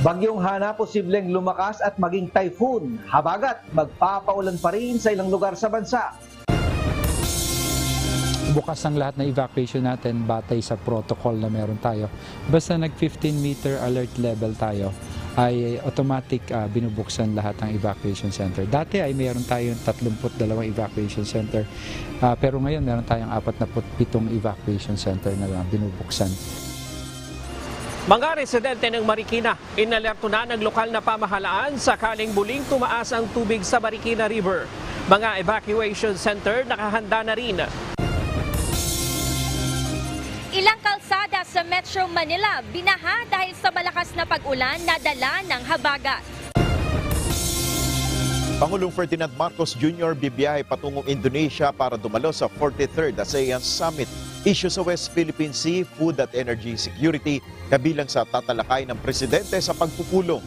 Bagyong Hana posibleng lumakas at maging typhoon. Habagat, magpapaulan pa rin sa ilang lugar sa bansa. Bukas ang lahat na evacuation natin batay sa protocol na meron tayo. Basta nag 15-meter alert level tayo, ay automatic binubuksan lahat ng evacuation center. Dati ay meron tayong 32 evacuation center, pero ngayon meron tayong 47 evacuation center na binubuksan. Mga residente ng Marikina, inalerto na ng lokal na pamahalaan sakaling muling tumaas ang tubig sa Marikina River. Mga evacuation center nakahanda na rin. Ilang kalsada sa Metro Manila binaha dahil sa malakas na pag-ulan na dala ng habagat. Pangulong Ferdinand Marcos Jr. bibiyahe patungong Indonesia para dumalo sa 43rd ASEAN Summit. Issue sa West Philippine Sea, food at energy security, kabilang sa tatalakay ng presidente sa pagpupulong.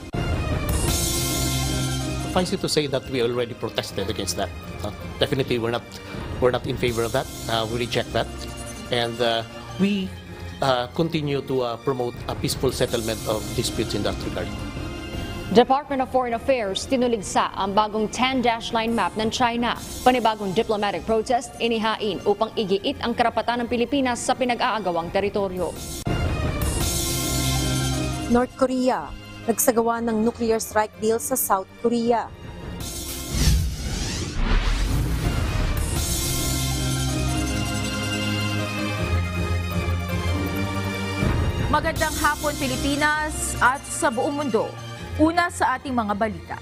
Suffice it to say that we already protested against that. Definitely, we're not in favor of that. We reject that, and we continue to promote a peaceful settlement of disputes in that regard. Department of Foreign Affairs tinuligsa ang bagong 10-line map ng China. Panibagong diplomatic protest inihain upang igiit ang karapatan ng Pilipinas sa pinag-aagawang teritoryo. North Korea, nagsagawa ng nuclear strike deal sa South Korea. Magandang hapon Pilipinas at sa buong mundo. Una sa ating mga balita.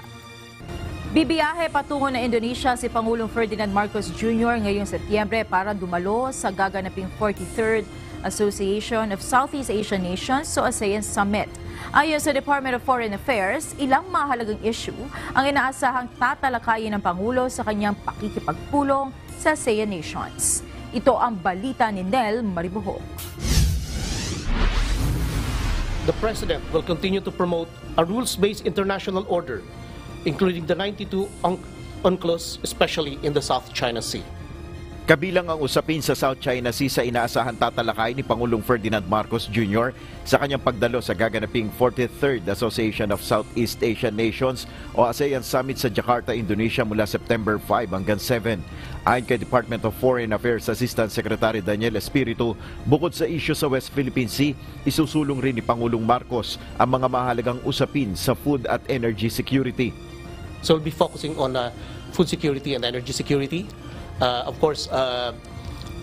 Bibiyahe patungo na Indonesia si Pangulong Ferdinand Marcos Jr. ngayong Setyembre para dumalo sa gaganaping 43rd Association of Southeast Asian Nations o ASEAN Summit. Ayon sa Department of Foreign Affairs, ilang mahalagang issue ang inaasahang tatalakayin ng Pangulo sa kanyang pakikipagpulong sa ASEAN nations. Ito ang balita ni Nel Maribuhok. The President will continue to promote a rules-based international order, including the 92 UNCLOS, especially in the South China Sea. Kabilang ang usapin sa South China Sea sa inaasahan tatalakay ni Pangulong Ferdinand Marcos Jr. sa kanyang pagdalo sa gaganaping 43rd Association of Southeast Asian Nations o ASEAN Summit sa Jakarta, Indonesia mula September 5 hanggang 7. Ayon kay Department of Foreign Affairs Assistant Secretary Daniel Espiritu, bukod sa issue sa West Philippine Sea, isusulong rin ni Pangulong Marcos ang mga mahalagang usapin sa food at energy security. So we'll be focusing on food security and energy security. Of course,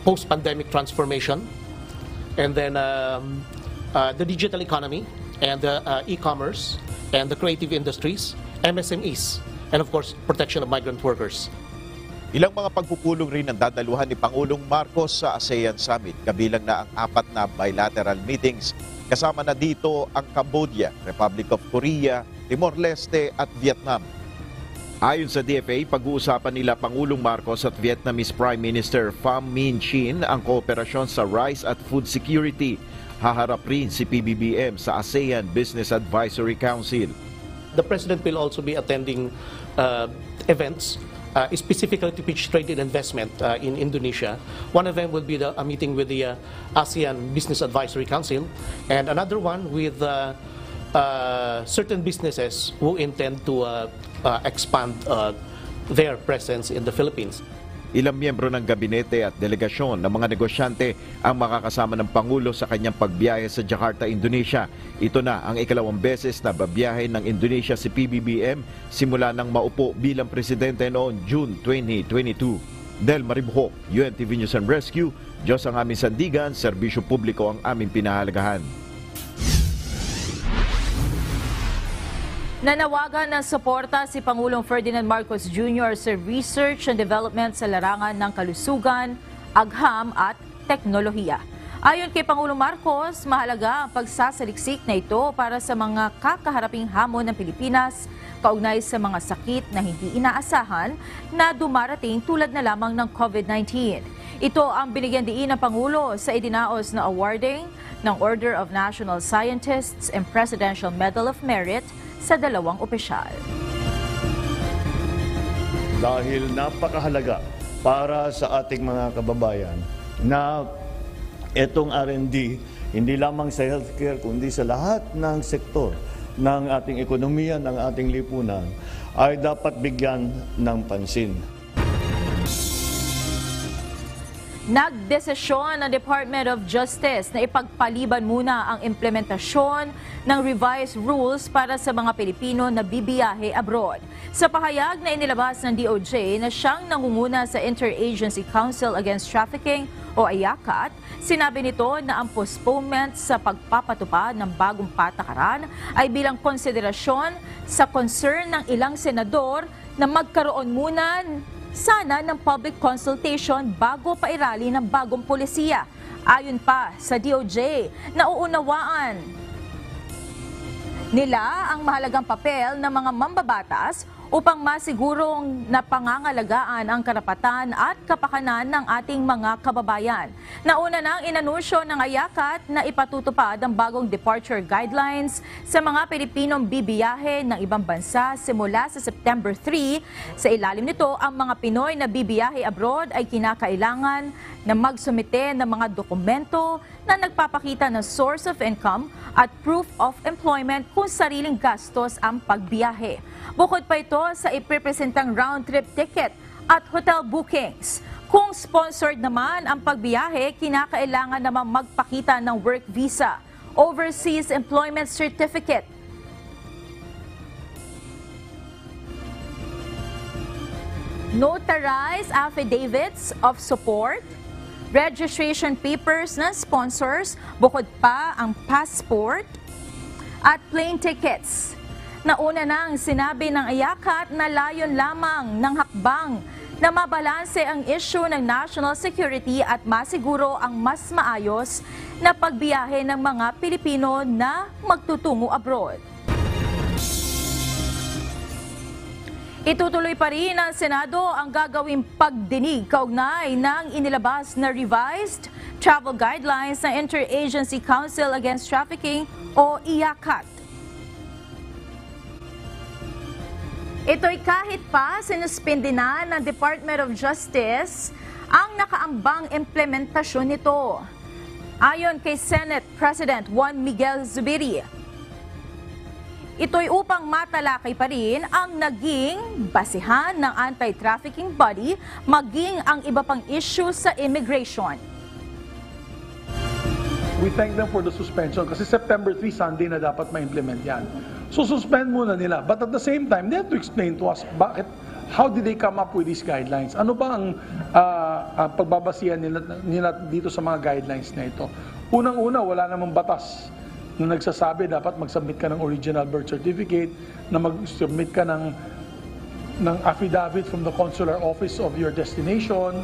post-pandemic transformation, and then the digital economy, and the e-commerce, and the creative industries, MSMEs, and of course, protection of migrant workers. Ilang mga pagpupulong rin ang dadaluhan ni Pangulong Marcos sa ASEAN Summit, kabilang na ang 4 na bilateral meetings. Kasama na dito ang Cambodia, Republic of Korea, Timor-Leste at Vietnam. Ayon sa DFA, pag-uusapan nila Pangulong Marcos at Vietnamese Prime Minister Pham Minh Chinh ang kooperasyon sa rice at food security. Haharap rin si PBBM sa ASEAN Business Advisory Council. The President will also be attending events specifically to pitch trade and investment in Indonesia. One of them will be a meeting with the ASEAN Business Advisory Council, and another one with certain businesses who intend to expand their presence in the Philippines. Ilang miyembro ng gabinete at delegasyon ng mga negosyante ang makakasama ng Pangulo sa kanyang pagbiyahe sa Jakarta, Indonesia. Ito na ang ikalawang beses na babiyahe ng Indonesia si PBBM simula nang maupo bilang presidente noong June 2022. Del Maribuhok, UNTV News and Rescue, Diyos ang aming sandigan, serbisyo publiko ang aming pinahalagahan. Nanawagan ng suporta si Pangulong Ferdinand Marcos Jr. sa research and development sa larangan ng kalusugan, agham at teknolohiya. Ayon kay Pangulong Marcos, mahalaga ang pagsasaliksik na ito para sa mga kakaharaping hamon ng Pilipinas kaugnay sa mga sakit na hindi inaasahan na dumarating tulad na lamang ng COVID-19. Ito ang binigyan diin ng Pangulo sa idinaos na awarding ng Order of National Scientists and Presidential Medal of Merit sa 2 opisyal. Dahil napakahalaga para sa ating mga kababayan na itong R&D hindi lamang sa healthcare kundi sa lahat ng sektor ng ating ekonomiya, ng ating lipunan, ay dapat bigyan ng pansin. Nagdesisyon ang Department of Justice na ipagpaliban muna ang implementasyon ng revised rules para sa mga Pilipino na bibiyahe abroad. Sa pahayag na inilabas ng DOJ na siyang nangunguna sa Interagency Council Against Trafficking o IACAT, sinabi nito na ang postponement sa pagpapatupad ng bagong patakaran ay bilang konsiderasyon sa concern ng ilang senador na magkaroon muna sana ng public consultation bago pairali ng bagong polisiya. Ayon pa sa DOJ, nauunawaan nila ang mahalagang papel ng mga mambabatas upang masigurong napangangalagaan ang karapatan at kapakanan ng ating mga kababayan. Nauna nang inanunsyo ng IACAT na ipatutupad ang bagong departure guidelines sa mga Pilipinong bibiyahe ng ibang bansa simula sa September 3. Sa ilalim nito, ang mga Pinoy na bibiyahe abroad ay kinakailangan na magsumite ng mga dokumento na nagpapakita ng source of income at proof of employment kung sariling gastos ang pagbiyahe. Bukod pa ito sa iprepresentang round-trip ticket at hotel bookings. Kung sponsored naman ang pagbiyahe, kinakailangan naman magpakita ng work visa, overseas employment certificate, notarized affidavits of support, registration papers ng sponsors, bukod pa ang passport at plane tickets. Nauna nang sinabi ng IACAT na layon lamang ng hakbang na mabalanse ang issue ng national security at masiguro ang mas maayos na pagbiyahe ng mga Pilipino na magtutungo abroad. Itutuloy pa rin ng Senado ang gagawing pagdinig kaugnay ng inilabas na revised travel guidelines ng Interagency Council Against Trafficking o IACAT. Ito'y kahit pa sinuspindi na ng Department of Justice ang nakaambang implementasyon nito. Ayon kay Senate President Juan Miguel Zubiri, ito'y upang matalakay pa rin ang naging basihan ng anti-trafficking body maging ang iba pang issue sa immigration. We thank them for the suspension kasi September 3, Sunday na dapat ma-implement yan. So suspend muna nila. But at the same time, they have to explain to us how did they come up with these guidelines? Ano ba ang pagbabasihan nila dito sa mga guidelines na ito? Unang-una, wala namang batas na nagsasabi dapat mag-submit ka ng original birth certificate, na mag-submit ka ng affidavit from the consular office of your destination.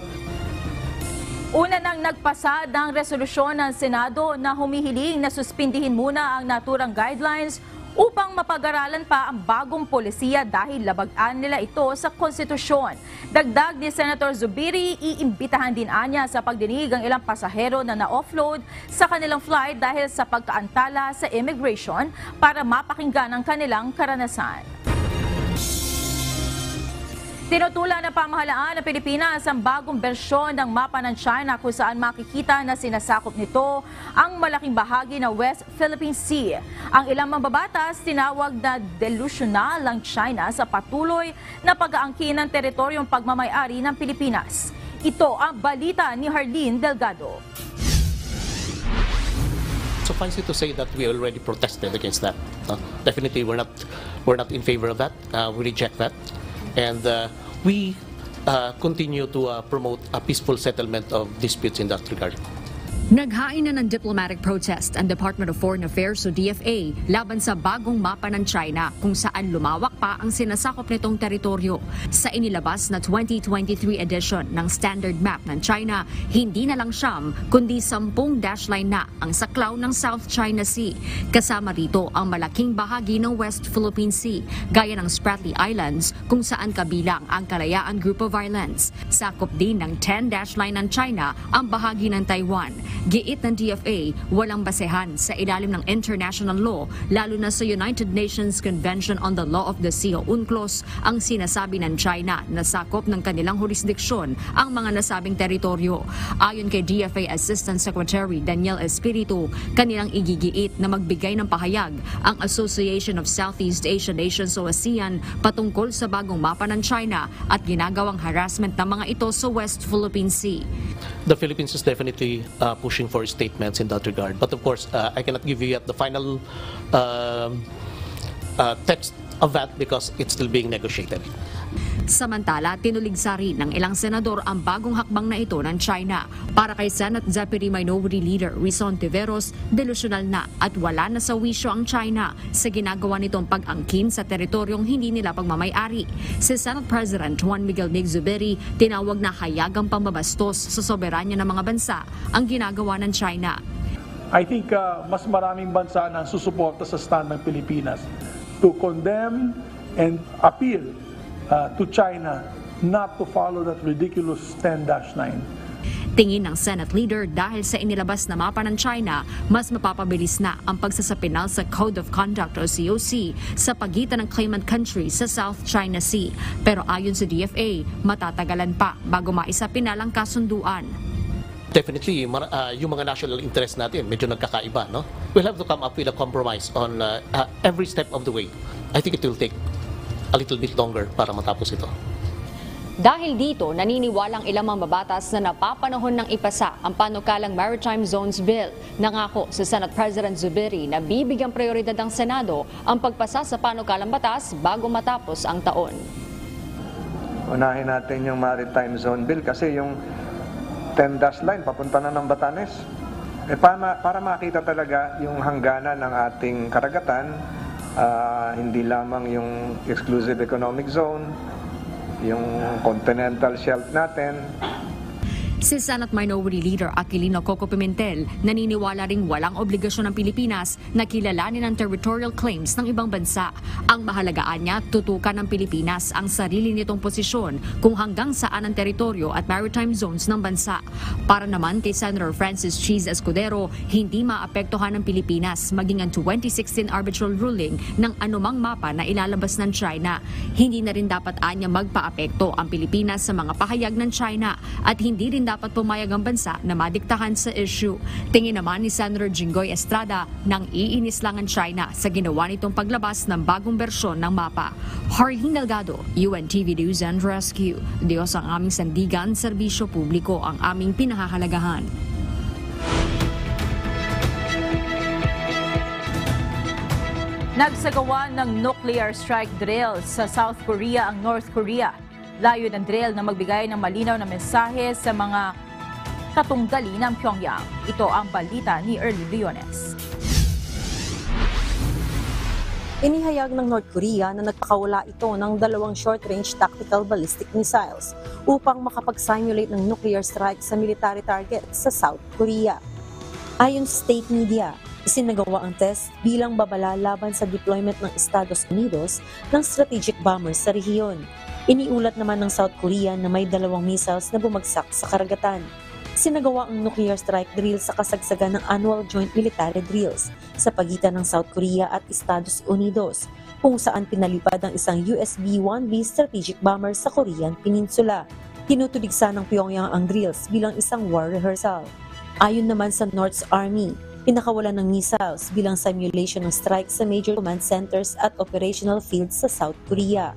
Una nang nagpasa ng resolusyon ng Senado na humihiling na suspindihin muna ang naturang guidelines upang mapag-aralan pa ang bagong polisiya dahil labagaan nila ito sa konstitusyon. Dagdag ni Senator Zubiri, iimbitahan din anya sa pagdinig ang ilang pasahero na na-offload sa kanilang flight dahil sa pagkaantala sa immigration para mapakinggan ang kanilang karanasan. Tinutulan ng pamahalaan ng Pilipinas ang bagong bersyon ng mapa ng China kung saan makikita na sinasakop nito ang malaking bahagi ng West Philippine Sea. Ang ilang mambabatas tinawag na delusional ang China sa patuloy na pag-aangkin ng teritoryong pagmamay-ari ng Pilipinas. Ito ang balita ni Harleen Delgado. Suffice it to say that we already protested against that. Definitely, we're not in favor of that. We reject that. And we continue to promote a peaceful settlement of disputes in that regard. Naghain na ng diplomatic protest ang Department of Foreign Affairs o DFA laban sa bagong mapa ng China kung saan lumawak pa ang sinasakop nitong teritoryo. Sa inilabas na 2023 edition ng Standard Map ng China, hindi na lang siyam kundi 10 dash line na ang saklaw ng South China Sea. Kasama rito ang malaking bahagi ng West Philippine Sea, gaya ng Spratly Islands kung saan kabilang ang Kalayaan Group of Islands. Sakop din ng 10 dash line ng China ang bahagi ng Taiwan. Giit ng DFA, walang basehan sa ilalim ng international law, lalo na sa United Nations Convention on the Law of the Sea o UNCLOS, ang sinasabi ng China na sakop ng kanilang jurisdiksyon ang mga nasabing teritoryo. Ayon kay DFA Assistant Secretary Daniel Espiritu, kanilang igigiit na magbigay ng pahayag ang Association of Southeast Asian Nations o ASEAN patungkol sa bagong mapa ng China at ginagawang harassment ng mga ito sa West Philippine Sea. The Philippines is definitely pushing for statements in that regard. But of course, I cannot give you yet the final text of that because it's still being negotiated. Samantala, tinuligsa rin ng ilang senador ang bagong hakbang na ito ng China. Para kay Senate Deputy Minority Leader Rizon Tiveros, delusyonal na at wala na sa wisyo ang China sa ginagawa nitong pag-angkin sa teritoryong hindi nila pagmamay-ari. Si Senate President Juan Miguel Mig Zubiri tinawag na hayagang pambabastos sa soberanya ng mga bansa ang ginagawa ng China. I think mas maraming bansa na susuporta sa stand ng Pilipinas to condemn and appeal to China not to follow that ridiculous 10-9. Tingin ng Senate leader dahil sa inilabas na mapa ng China, mas mapapabilis na ang pagsasapinal sa Code of Conduct o COC sa pagitan ng claimant country sa South China Sea. Pero ayon sa DFA, matatagalan pa bago maisapinal ang kasunduan. Definitely, yung mga national interest natin medyo nagkakaiba, no? We'll have to come up with a compromise on every step of the way. I think it will take a little bit longer para matapos ito. Dahil dito, naniniwalang ilang mambabatas na napapanahon ng ipasa ang panukalang Maritime Zones Bill. Nangako si Senate President Zubiri na bibigyang prioridad ng Senado ang pagpasa sa panukalang batas bago matapos ang taon. Unahin natin yung Maritime Zone Bill kasi yung 10-dash line papunta na ng Batanes. Para makita talaga yung hangganan ng ating karagatan, hindi lamang yung exclusive economic zone, yung continental shelf natin. Si Senate Minority Leader Aquilino Coco Pimentel naniniwala ring walang obligasyon ng Pilipinas na kilalanin ang territorial claims ng ibang bansa. Ang mahalagaan niya, tutukan ng Pilipinas ang sarili nitong posisyon kung hanggang saan ang teritoryo at maritime zones ng bansa. Para naman kay Senator Francis Cheese Escudero, hindi maapektuhan ng Pilipinas maging ang 2016 arbitral ruling ng anumang mapa na ilalabas ng China. Hindi na rin dapat anya magpaapekto ang Pilipinas sa mga pahayag ng China at hindi rin dapat pumayag ang bansa na madiktahan sa issue. Tingin naman ni Senator Jinggoy Estrada nang iinis lang ang China sa ginawa nitong paglabas ng bagong bersyon ng mapa. Harleen Delgado, UNTV News and Rescue. Diyos ang aming sandigan, serbisyo publiko ang aming pinahahalagahan. Nagsagawa ng nuclear strike drill sa South Korea ang North Korea. Layo ng drill na magbigay ng malinaw na mensahe sa mga katunggali ng Pyongyang. Ito ang balita ni Early Leones. Inihayag ng North Korea na nagpakawala ito ng 2 short-range tactical ballistic missiles upang makapag-simulate ng nuclear strike sa military targets sa South Korea. Ayon sa state media, isinagawa ang test bilang babala laban sa deployment ng Estados Unidos ng strategic bombers sa rehiyon. Iniulat naman ng South Korea na may 2 missiles na bumagsak sa karagatan. Sinagawa ang nuclear strike drill sa kasagsagan ng annual joint military drills sa pagitan ng South Korea at Estados Unidos, kung saan pinalipad ang isang US B-1B strategic bomber sa Korean Peninsula. Tinutuligsa ng Pyongyang ang drills bilang isang war rehearsal. Ayon naman sa North's Army, pinakawalan ng missiles bilang simulation ng strike sa major command centers at operational fields sa South Korea.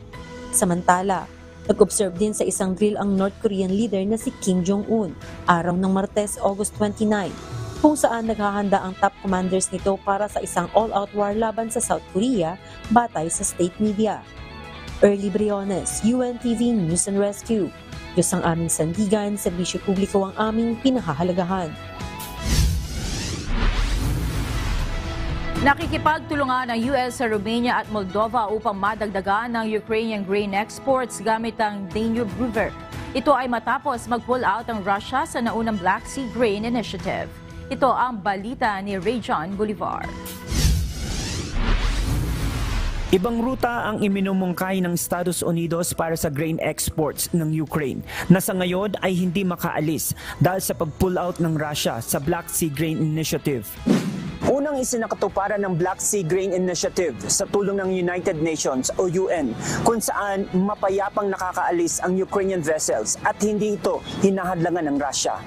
Samantala, nag-observe din sa isang drill ang North Korean leader na si Kim Jong-un araw ng Martes, August 29, kung saan naghahanda ang top commanders nito para sa isang all-out war laban sa South Korea batay sa state media. Early Briones, UNTV News and Rescue. Diyos ang aming sandigan, serbisyo publiko ang aming pinahahalagahan. Nakikipagtulungan ang US sa Romania at Moldova upang madagdagan ng Ukrainian grain exports gamit ang Danube River. Ito ay matapos mag-pull out ang Russia sa naunang Black Sea Grain Initiative. Ito ang balita ni Rayjon Bolivar. Ibang ruta ang iminumungkahi ng Estados Unidos para sa grain exports ng Ukraine na sa ngayon ay hindi makaalis dahil sa pag-pull out ng Russia sa Black Sea Grain Initiative. Unang isinakatuparan ng Black Sea Grain Initiative sa tulong ng United Nations o UN kung saan mapayapang nakakaalis ang Ukrainian vessels at hindi ito hinahadlangan ng Russia.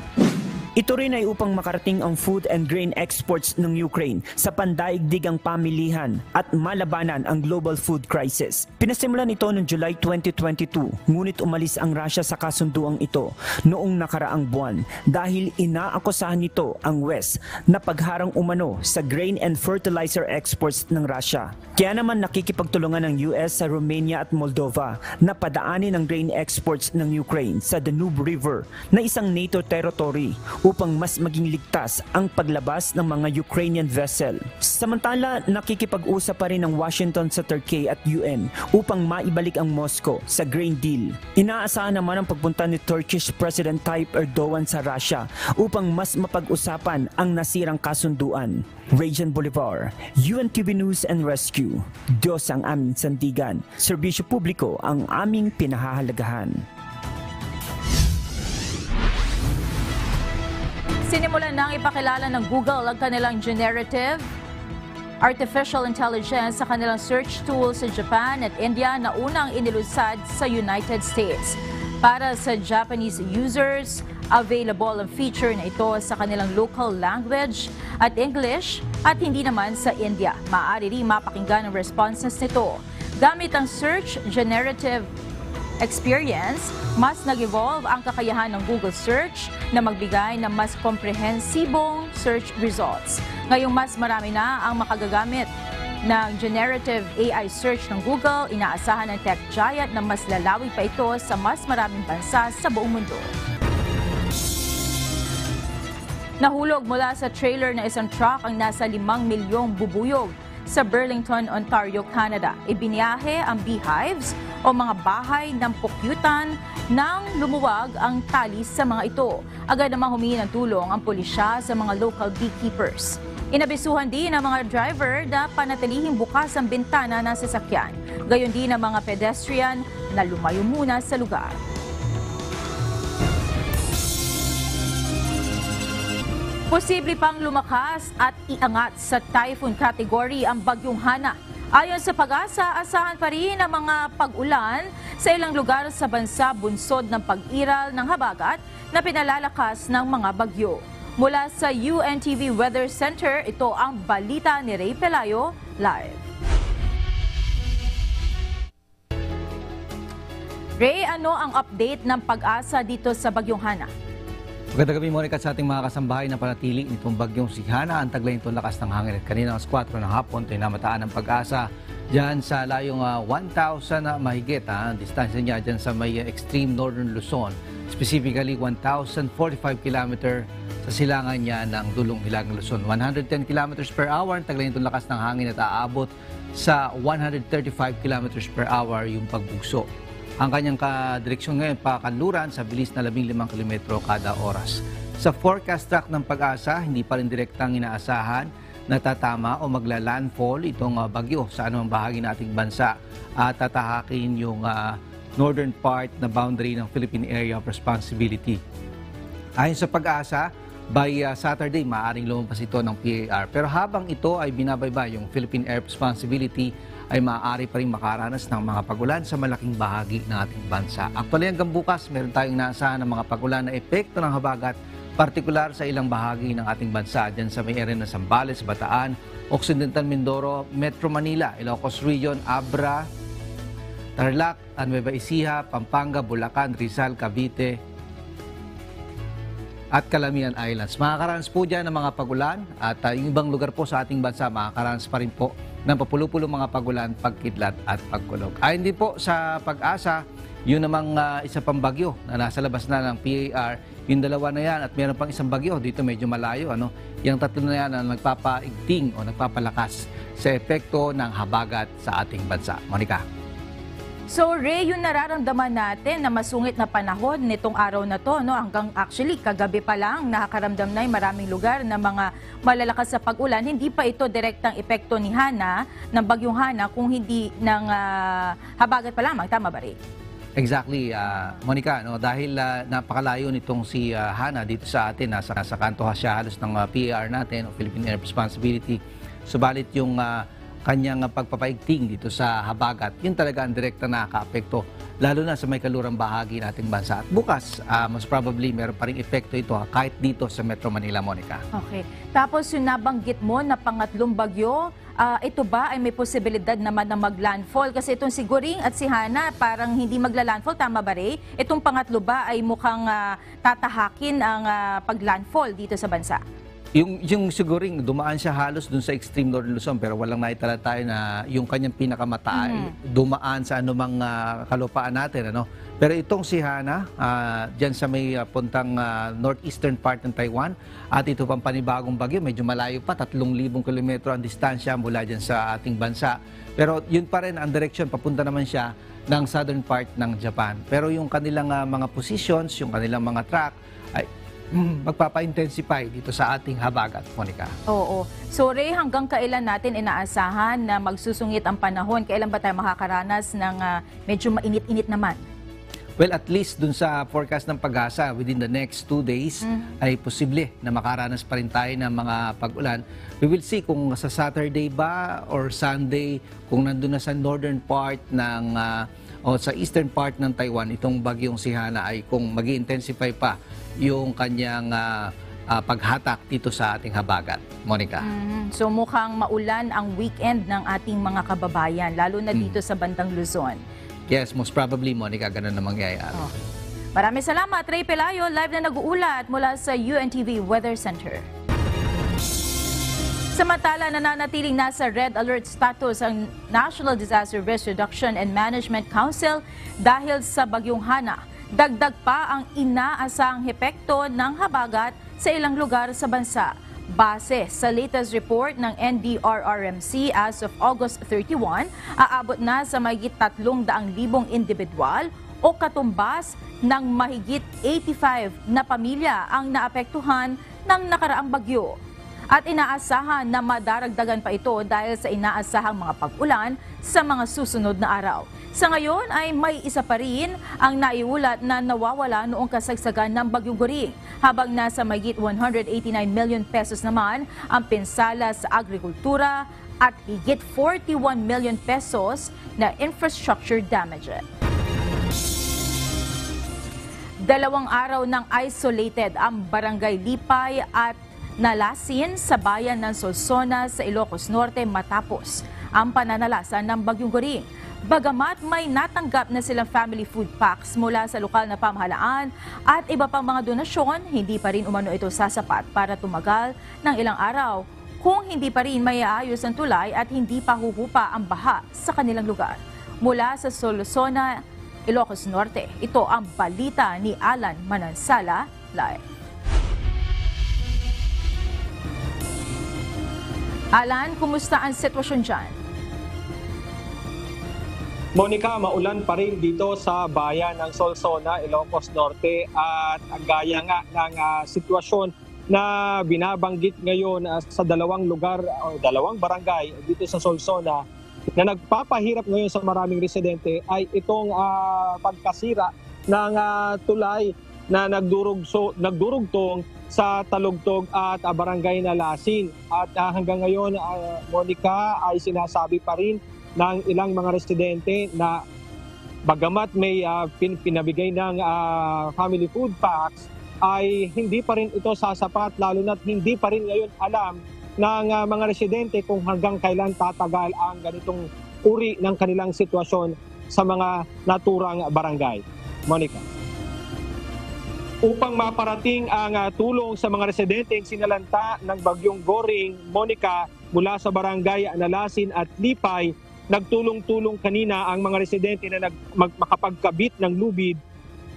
Ito rin ay upang makarating ang food and grain exports ng Ukraine sa pandaigdigang pamilihan at malabanan ang global food crisis. Pinasimulan ito noong July 2022, ngunit umalis ang Russia sa kasunduang ito noong nakaraang buwan dahil inaakusahan nito ang West na pagharang umano sa grain and fertilizer exports ng Russia. Kaya naman nakikipagtulungan ng US sa Romania at Moldova na padaanin ang grain exports ng Ukraine sa Danube River na isang NATO territory upang mas maging ligtas ang paglabas ng mga Ukrainian vessel. Samantala, nakikipag-usap pa rin ang Washington sa Turkey at UN upang maibalik ang Moscow sa grain deal. Inaasahan naman ang pagpunta ni Turkish President Tayyip Erdogan sa Russia upang mas mapag-usapan ang nasirang kasunduan. Region Bolivar, UNTV News and Rescue. Diyos ang aming sandigan. Serbisyo publiko ang aming pinahahalagahan. Sinimulan nang ipakilala ng Google ang kanilang generative artificial intelligence sa kanilang search tool sa Japan at India na unang inilunsad sa United States. Para sa Japanese users, available ang feature na ito sa kanilang local language at English at hindi naman sa India. Maaari rin mapakinggan ang responses nito. Gamit ang search generative experience, mas nag-evolve ang kakayahan ng Google Search na magbigay ng mas komprehensibong search results. Ngayong mas marami na ang makagagamit ng generative AI search ng Google, inaasahan ng tech giant na mas lalawig pa ito sa mas maraming bansa sa buong mundo. Nahulog mula sa trailer na isang truck ang nasa 5 milyong bubuyog sa Burlington, Ontario, Canada. Ibiniyahe ang beehives o mga bahay ng pukyutan nang lumuwag ang tali sa mga ito. Agad namang humingi ng tulong ang pulisya sa mga local beekeepers. Inabisuhan din ang mga driver na panatilihing bukas ang bintana ng sasakyan. Gayon din ang mga pedestrian na lumayo muna sa lugar. Posible pang lumakas at iangat sa typhoon category ang bagyong Hana. Ayon sa Pag-asa, asahan pa rin ang mga pag-ulan sa ilang lugar sa bansa bunsod ng pag-iral ng habagat na pinalalakas ng mga bagyo. Mula sa UNTV Weather Center, ito ang balita ni Ray Pelayo, live. Ray, ano ang update ng Pag-asa dito sa bagyong Hana? Magandang gabi, Monica, sa ating mga kasambahay na panatili nitong bagyong si Hana. Ang taglay nitong lakas ng hangin at kanina alas 4 ng hapon ito namataan ng Pag-asa dyan sa layong 1,000 na mahigit. Ang distansya niya dyan sa may extreme northern Luzon. Specifically 1,045 km sa silangan niya ng dulong Hilagang Luzon. 110 km per hour ang taglay nitong lakas ng hangin at aabot sa 135 km per hour yung pagbugso. Ang kanyang direksyon ngayon pakanluran sa bilis na 15 km kada oras. Sa forecast track ng Pag-asa, hindi pa rin direktang inaasahan na tatama o magla-landfall itong bagyo sa anumang bahagi ng ating bansa at tatahakin yung northern part na boundary ng Philippine Area of Responsibility. Ayon sa Pag-asa, by Saturday, maaaring lumabas ito ng PAR. Pero habang ito ay binabaybay yung Philippine Area of Responsibility, ay maaari pa rin makaranas ng mga pagulan sa malaking bahagi ng ating bansa. Actually, hanggang bukas, meron tayong inaasahan ng mga pagulan na epekto ng habagat, partikular sa ilang bahagi ng ating bansa, dyan sa may area ng Zambales, Bataan, Occidental Mindoro, Metro Manila, Ilocos Region, Abra, Tarlac, Nueva Ecija, Pampanga, Bulacan, Rizal, Cavite, at Calamian Islands. Makakaranas po dyan ng mga pagulan at yung ibang lugar po sa ating bansa, makakaranas pa rin po ng papulo-pulo mga pagulan, pagkidlat at pagkulog. Ayon din po sa Pag-asa, yun namang isa pang bagyo na nasa labas na ng PAR, yung dalawa na yan at meron pang isang bagyo, dito medyo malayo, yung tatlo na yan na nagpapaigting o nagpapalakas sa epekto ng habagat sa ating bansa. Monica. So Ray, yung nararamdaman natin na masungit na panahon nitong araw na to, no? Hanggang actually kagabi pa lang nakakaramdam na yung maraming lugar na mga malalakas sa pag-ulan. Hindi pa ito direktang epekto ni Hana, ng bagyong Hana, kung hindi ng habagat pa lamang. Tama ba, Ray? Exactly, Monica, no? Dahil napakalayo nitong si Hana dito sa atin, nasa kanto siya halos ng PAR natin, o Philippine Air Responsibility. Subalit yung kanyang pagpapaigting dito sa habagat, yun talaga ang direkta nakaka-apekto, lalo na sa may kalurang bahagi nating bansa. At bukas, most probably, meron pa rin epekto ito kahit dito sa Metro Manila, Monica. Okay. Tapos yung nabanggit mo na pangatlong bagyo, ito ba ay may posibilidad naman na mag-landfall? Kasi itong si Goring at si Hana parang hindi magla-landfall, tama ba, Ray? Itong pangatlo ba ay mukhang tatahakin ang pag-landfall dito sa bansa? Yung siguring dumaan siya halos dun sa extreme northern Luzon, pero walang naitala tayo na yung kanyang pinakamatay dumaan sa anumang kalupaan natin, ano. Pero itong si Hana, dyan sa may puntang northeastern part ng Taiwan, at ito pang panibagong bagyo, medyo malayo pa, 3,000 kilometro ang distansya mula dyan sa ating bansa. Pero yun pa rin ang direction, papunta naman siya ng southern part ng Japan. Pero yung kanilang mga positions, yung kanilang mga track, ay magpapa-intensify dito sa ating habagat, Monica. Oo. So Ray, hanggang kailan natin inaasahan na magsusungit ang panahon? Kailan ba tayo makakaranas ng medyo mainit-init naman? Well, at least dun sa forecast ng Pag-asa, within the next 2 days, ay posible na makaranas pa rin tayo ng mga pag-ulan. We will see kung sa Saturday ba or Sunday, kung nandun na sa northern part ng o sa eastern part ng Taiwan, itong bagyong si Hana ay kung mag-intensify pa yung kanyang paghatak dito sa ating habagat, Monica. So mukhang maulan ang weekend ng ating mga kababayan, lalo na dito sa bandang Luzon. Yes, most probably, Monica, ganun na mangyayari. Okay. Maraming salamat, Ray Pelayo, live na nag-uulat mula sa UNTV Weather Center. Samantala, nananatiling nasa red alert status ang National Disaster Risk Reduction and Management Council dahil sa bagyong Hana. Dagdag pa ang inaasahang epekto ng habagat sa ilang lugar sa bansa. Base sa latest report ng NDRRMC as of August 31, aabot na sa mahigit 300,000 individual o katumbas ng mahigit 85 na pamilya ang naapektuhan ng nakaraang bagyo. At inaasahan na madaragdagan pa ito dahil sa inaasahang mga pag-ulan sa mga susunod na araw. Sa ngayon ay may isa pa rin ang naiulat na nawawala noong kasagsagan ng Bagyong Goring, habang nasa mahigit 189 million pesos naman ang pinsala sa agrikultura at higit 41 million pesos na infrastructure damages. 2 araw ng isolated ang Barangay Lipay at Nalasin sa bayan ng Solsona sa Ilocos Norte matapos ang pananalasan ng Bagyong Goring. Bagamat may natanggap na silang family food packs mula sa lokal na pamahalaan at iba pang mga donasyon, hindi pa rin umano ito sasapat para tumagal ng ilang araw kung hindi pa rin may aayos ang tulay at hindi pa huhupa ang baha sa kanilang lugar. Mula sa Solsona, Ilocos Norte, ito ang balita ni Alan Manansala live. Alan, kumusta ang sitwasyon dyan? Monica, maulan pa rin dito sa bayan ng Solsona, Ilocos Norte at gaya nga ng sitwasyon na binabanggit ngayon sa dalawang lugar o dalawang barangay dito sa Solsona na nagpapahirap ngayon sa maraming residente ay itong pagkasira ng tulay na nagdurugtong sa Talugtog at Barangay Nalasin. At hanggang ngayon, Monica, ay sinasabi pa rin ng ilang mga residente na bagamat may pinabigay ng family food packs, ay hindi pa rin ito sasapat, lalo na't hindi pa rin ngayon alam ng mga residente kung hanggang kailan tatagal ang ganitong uri ng kanilang sitwasyon sa mga naturang barangay. Monica. Upang maparating ang tulong sa mga residente sinalanta ng Bagyong Goring, Monica, mula sa barangay Nalasin at Lipay, nagtulong-tulong kanina ang mga residente na makapagkabit ng lubid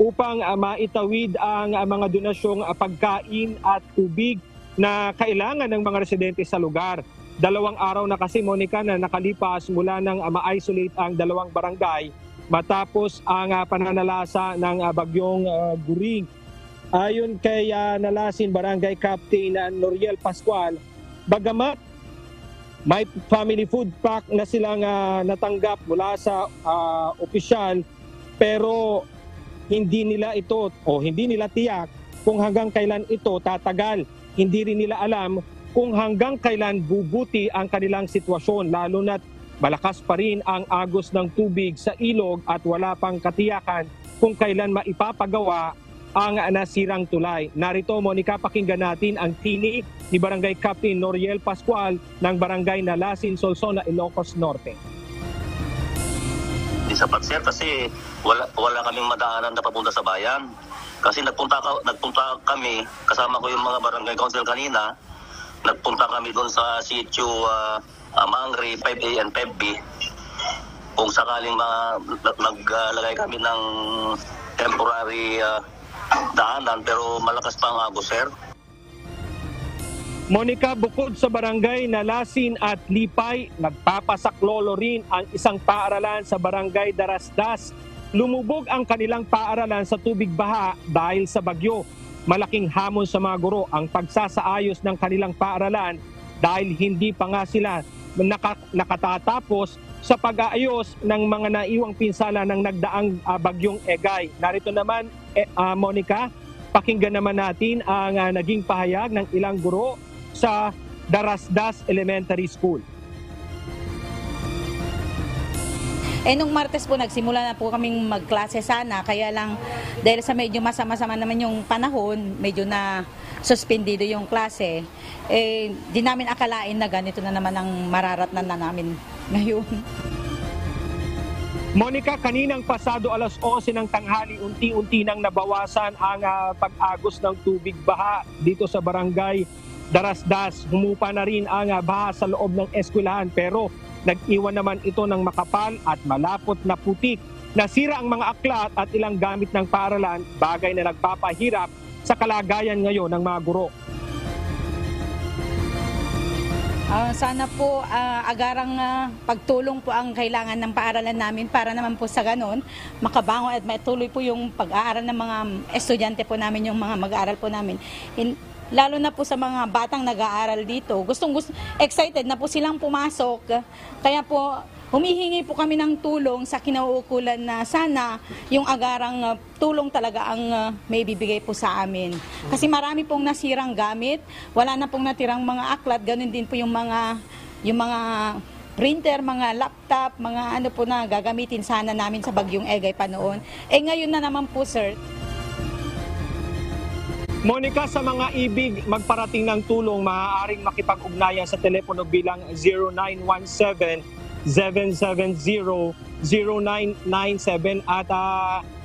upang maitawid ang mga donasyong pagkain at tubig na kailangan ng mga residente sa lugar. 2 araw na kasi, Monica, na nakalipas mula nang ma-isolate ang dalawang barangay matapos ang pananalasa ng bagyong Guring. Ayon kay Nalasin Barangay Captain Noriel Pascual, bagamat may family food pack na silang natanggap mula sa opisyal, pero hindi nila tiyak kung hanggang kailan ito tatagal. Hindi rin nila alam kung hanggang kailan bubuti ang kanilang sitwasyon, lalo na't malakas pa rin ang agos ng tubig sa ilog at wala pang katiyakan kung kailan maipapagawa ang nasirang tulay. Narito, Monica, pakinggan natin ang tinig ni Barangay Captain Noriel Pascual ng Barangay Nalasin, Solsona, Ilocos Norte. Di sapat, sir, kasi wala kaming madaanan na papunta sa bayan. Kasi nagpunta kami, kasama ko yung mga barangay council kanina, nagpunta kami doon sa sitio Mangri, 5A and 5B. Kung sakaling naglagay kami ng temporary daanan, pero malakas pa ang agos, sir. Monica, bukod sa barangay Nalasin at Lipay, nagpapasaklolo rin ang isang paaralan sa barangay Darasdas. Lumubog ang kanilang paaralan sa tubig baha dahil sa bagyo. Malaking hamon sa mga guro ang pagsasaayos ng kanilang paaralan dahil hindi pa nga sila nakatatapos sa pag-aayos ng mga naiwang pinsala ng nagdaang bagyong Egay. Narito naman, Monica, pakinggan naman natin ang naging pahayag ng ilang guro sa Darasdas Elementary School. Nung Martes po, nagsimula na po kaming magklase sana. Kaya lang, dahil sa medyo masama-sama naman yung panahon, medyo na suspendido yung klase. Di namin akalain na ganito na naman ang mararatnan na namin ngayon. Monica, kaninang pasado alas 11 ng tanghali, unti-unti nang nabawasan ang pag-agos ng tubig baha dito sa barangay Darasdas. Humupa na rin ang baha sa loob ng eskwelahan, pero nag-iwan naman ito ng makapal at malapot na putik. Nasira ang mga aklat at ilang gamit ng paaralan, bagay na nagpapahirap sa kalagayan ngayon ng mga guro. Sana po agarang pagtulong po ang kailangan ng paaralan namin para naman po sa ganon makabangon at maituloy po yung pag-aaral ng mga estudyante po namin, yung mga mag-aaral po namin. Lalo na po sa mga batang nag-aaral dito. Excited na po silang pumasok. Kaya po humihingi po kami ng tulong sa kinauukulan na sana yung agarang tulong talaga ang may bibigay po sa amin. Kasi marami pong nasirang gamit, wala na pong natirang mga aklat, ganun din po yung mga printer, mga laptop, mga ano po na gagamitin sana namin sa bagyong Egay pa noon. Ngayon na naman po, sir. Monica, sa mga ibig magparating ng tulong, maaaring makipag-ugnayan sa telepono bilang 0917-770-0997 at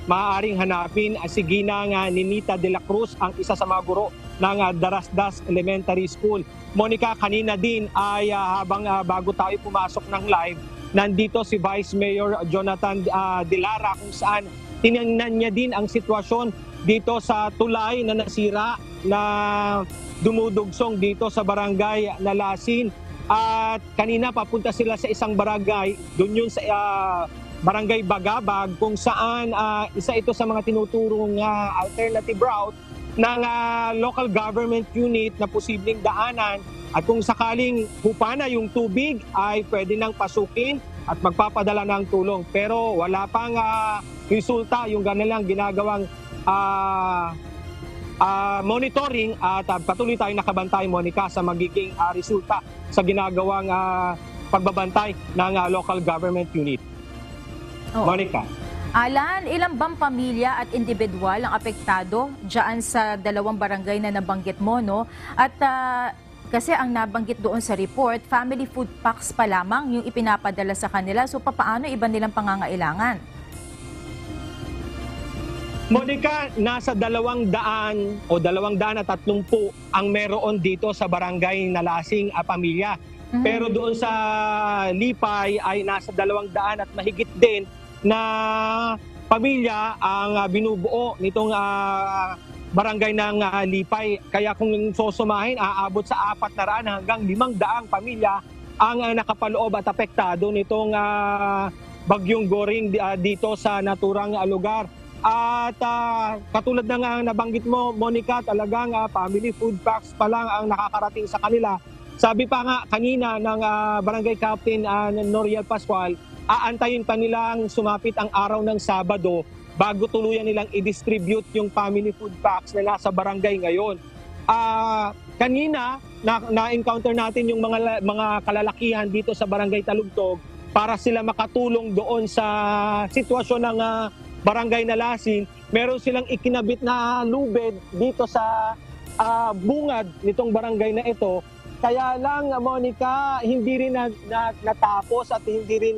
maaaring hanapin si Ginang Ninita de la Cruz, ang isa sa mga guro ng Darasdas Elementary School. Monica, kanina din ay bago tayo pumasok ng live, nandito si Vice Mayor Jonathan Dilara kung saan tinignan niya din ang sitwasyon dito sa tulay na nasira na dumudugsong dito sa barangay Nalasin. At kanina papunta sila sa isang barangay, doon yun sa barangay Bagabag, kung saan isa ito sa mga tinuturong alternative route ng local government unit na posibleng daanan. At kung sakaling hupana yung tubig ay pwede nang pasukin at magpapadala ng tulong. Pero wala pang resulta yung kanilang ginagawang monitoring at patuloy tayo nakabantay, Monica, sa magiging resulta sa ginagawang pagbabantay ng local government unit. Monica. Alan, ilang bang pamilya at individual ang apektado dyan sa dalawang barangay na nabanggit mo, no? At kasi ang nabanggit doon sa report, family food packs pa lamang yung ipinapadala sa kanila. So paano iba nilang pangangailangan? Monica, nasa 200 o 230 ang meron dito sa barangay Nalasing pamilya. Pero doon sa Lipay ay nasa 200 at mahigit din na pamilya ang binubuo nitong barangay ng Lipay. Kaya kung susumahin, aabot sa 400 hanggang 500 pamilya ang nakapaloob at apektado nitong Bagyong Goring dito sa naturang lugar. At katulad na nga nabanggit mo, Monica, talagang family food packs pa lang ang nakakarating sa kanila. Sabi pa nga kanina ng Barangay Captain Noriel Pascual, aantayin pa nilang sumapit ang araw ng Sabado bago tuluyan nilang i-distribute yung family food packs na nasa barangay ngayon. Kanina, na-encounter natin yung mga kalalakihan dito sa Barangay Talugtog para sila makatulong doon sa sitwasyon ng Barangay Nalasin. Meron silang ikinabit na lubid dito sa bungad nitong barangay na ito. Kaya lang, Monica, hindi rin natapos at hindi rin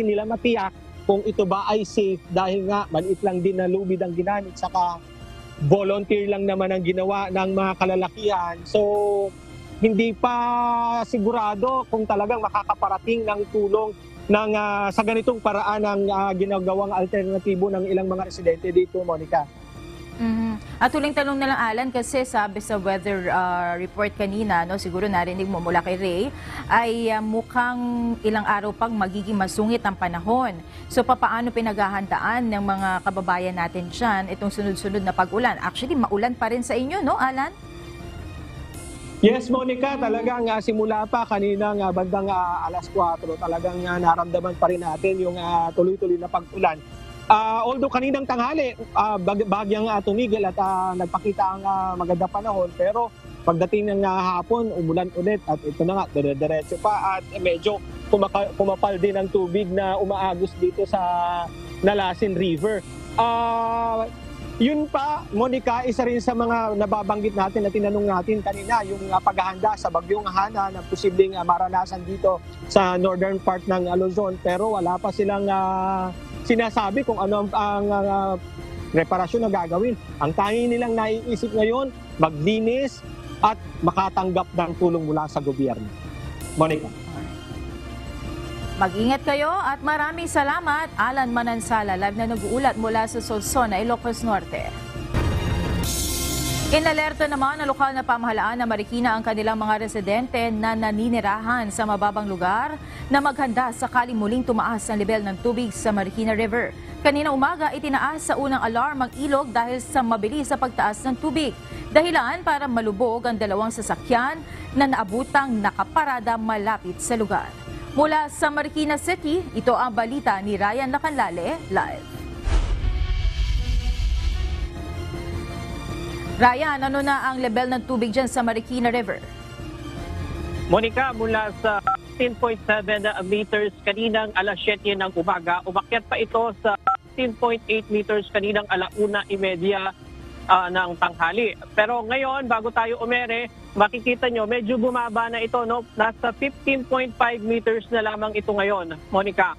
nila matiyak kung ito ba ay safe dahil nga maliit lang din na lubid ang ginamit, saka volunteer lang naman ang ginawa ng mga kalalakihan. So, hindi pa sigurado kung talagang makakaparating ng tulong sa ganitong paraan ng ginagawang alternatibo ng ilang mga residente dito, Monica. At huling tanong na lang, Alan, kasi sabi sa weather report kanina, siguro narinig mo mula kay Ray, ay mukhang ilang araw pang magiging masungit ang panahon. So papaano pinaghahandaan ng mga kababayan natin dyan itong sunod-sunod na pag-ulan? Actually, maulan pa rin sa inyo, no, Alan? Yes, Monica, talagang simula pa kaninang bandang alas 4, talagang naramdaman pa rin natin yung tuloy-tuloy na pag-ulan. Although kaninang tanghali, bagyang tumigil at nagpakita ang maganda panahon, pero pagdating ng hapon, umulan ulit at ito na nga, dire-diretso pa at medyo kumapal din ang tubig na umaagos dito sa Nalasin River. Yun pa, Monica, isa rin sa mga nababanggit natin na tinanong natin kanina, yung paghahanda sa bagyong Hana na posibleng maranasan dito sa northern part ng Luzon, pero wala pa silang sinasabi kung ano ang reparasyon na gagawin. Ang tanging nilang naiisip ngayon, maglinis at makatanggap ng tulong mula sa gobyerno. Monica. Mag-ingat kayo at maraming salamat, Alan Manansala, live na nag-uulat mula sa Solsona, Ilocos Norte. Inalerto naman ng lokal na pamahalaan na Marikina ang kanilang mga residente na naninirahan sa mababang lugar na maghanda sakaling muling tumaas ang level ng tubig sa Marikina River. Kanina umaga, itinaas sa unang alarm ang ilog dahil sa mabilis sa pagtaas ng tubig. Dahilan para malubog ang dalawang sasakyan na naabutang nakaparada malapit sa lugar. Mula sa Marikina City, ito ang balita ni Ryan Lacanlale, live. Ryan, ano na ang level ng tubig dyan sa Marikina River? Monica, mula sa 10.7 meters kaninang alas 7 ng umaga, umakyat pa ito sa 10.8 meters kaninang alauna-30 ng tanghali. Pero ngayon, bago tayo umere, makikita nyo, medyo bumaba na ito, no? Nasa 15.5 meters na lamang ito ngayon, Monica.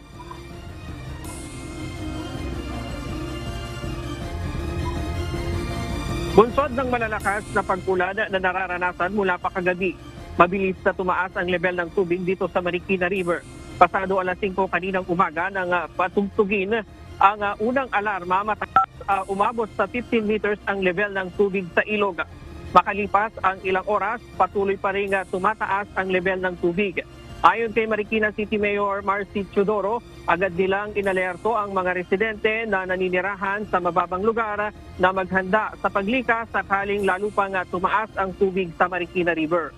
Bunsod ng malalakas na pag-ulan na nararanasan mula pa kagabi. Mabilis na tumaas ang level ng tubig dito sa Marikina River. Pasado alas 5 kaninang umaga nang patugtugin ang unang alarma, mataas umabot sa 15 meters ang level ng tubig sa ilog. Makalipas ang ilang oras, patuloy pa rin tumataas ang level ng tubig. Ayon kay Marikina City Mayor Marcy Teodoro, agad nilang inalerto ang mga residente na naninirahan sa mababang lugar na maghanda sa paglikas sakaling lalo pang tumaas ang tubig sa Marikina River.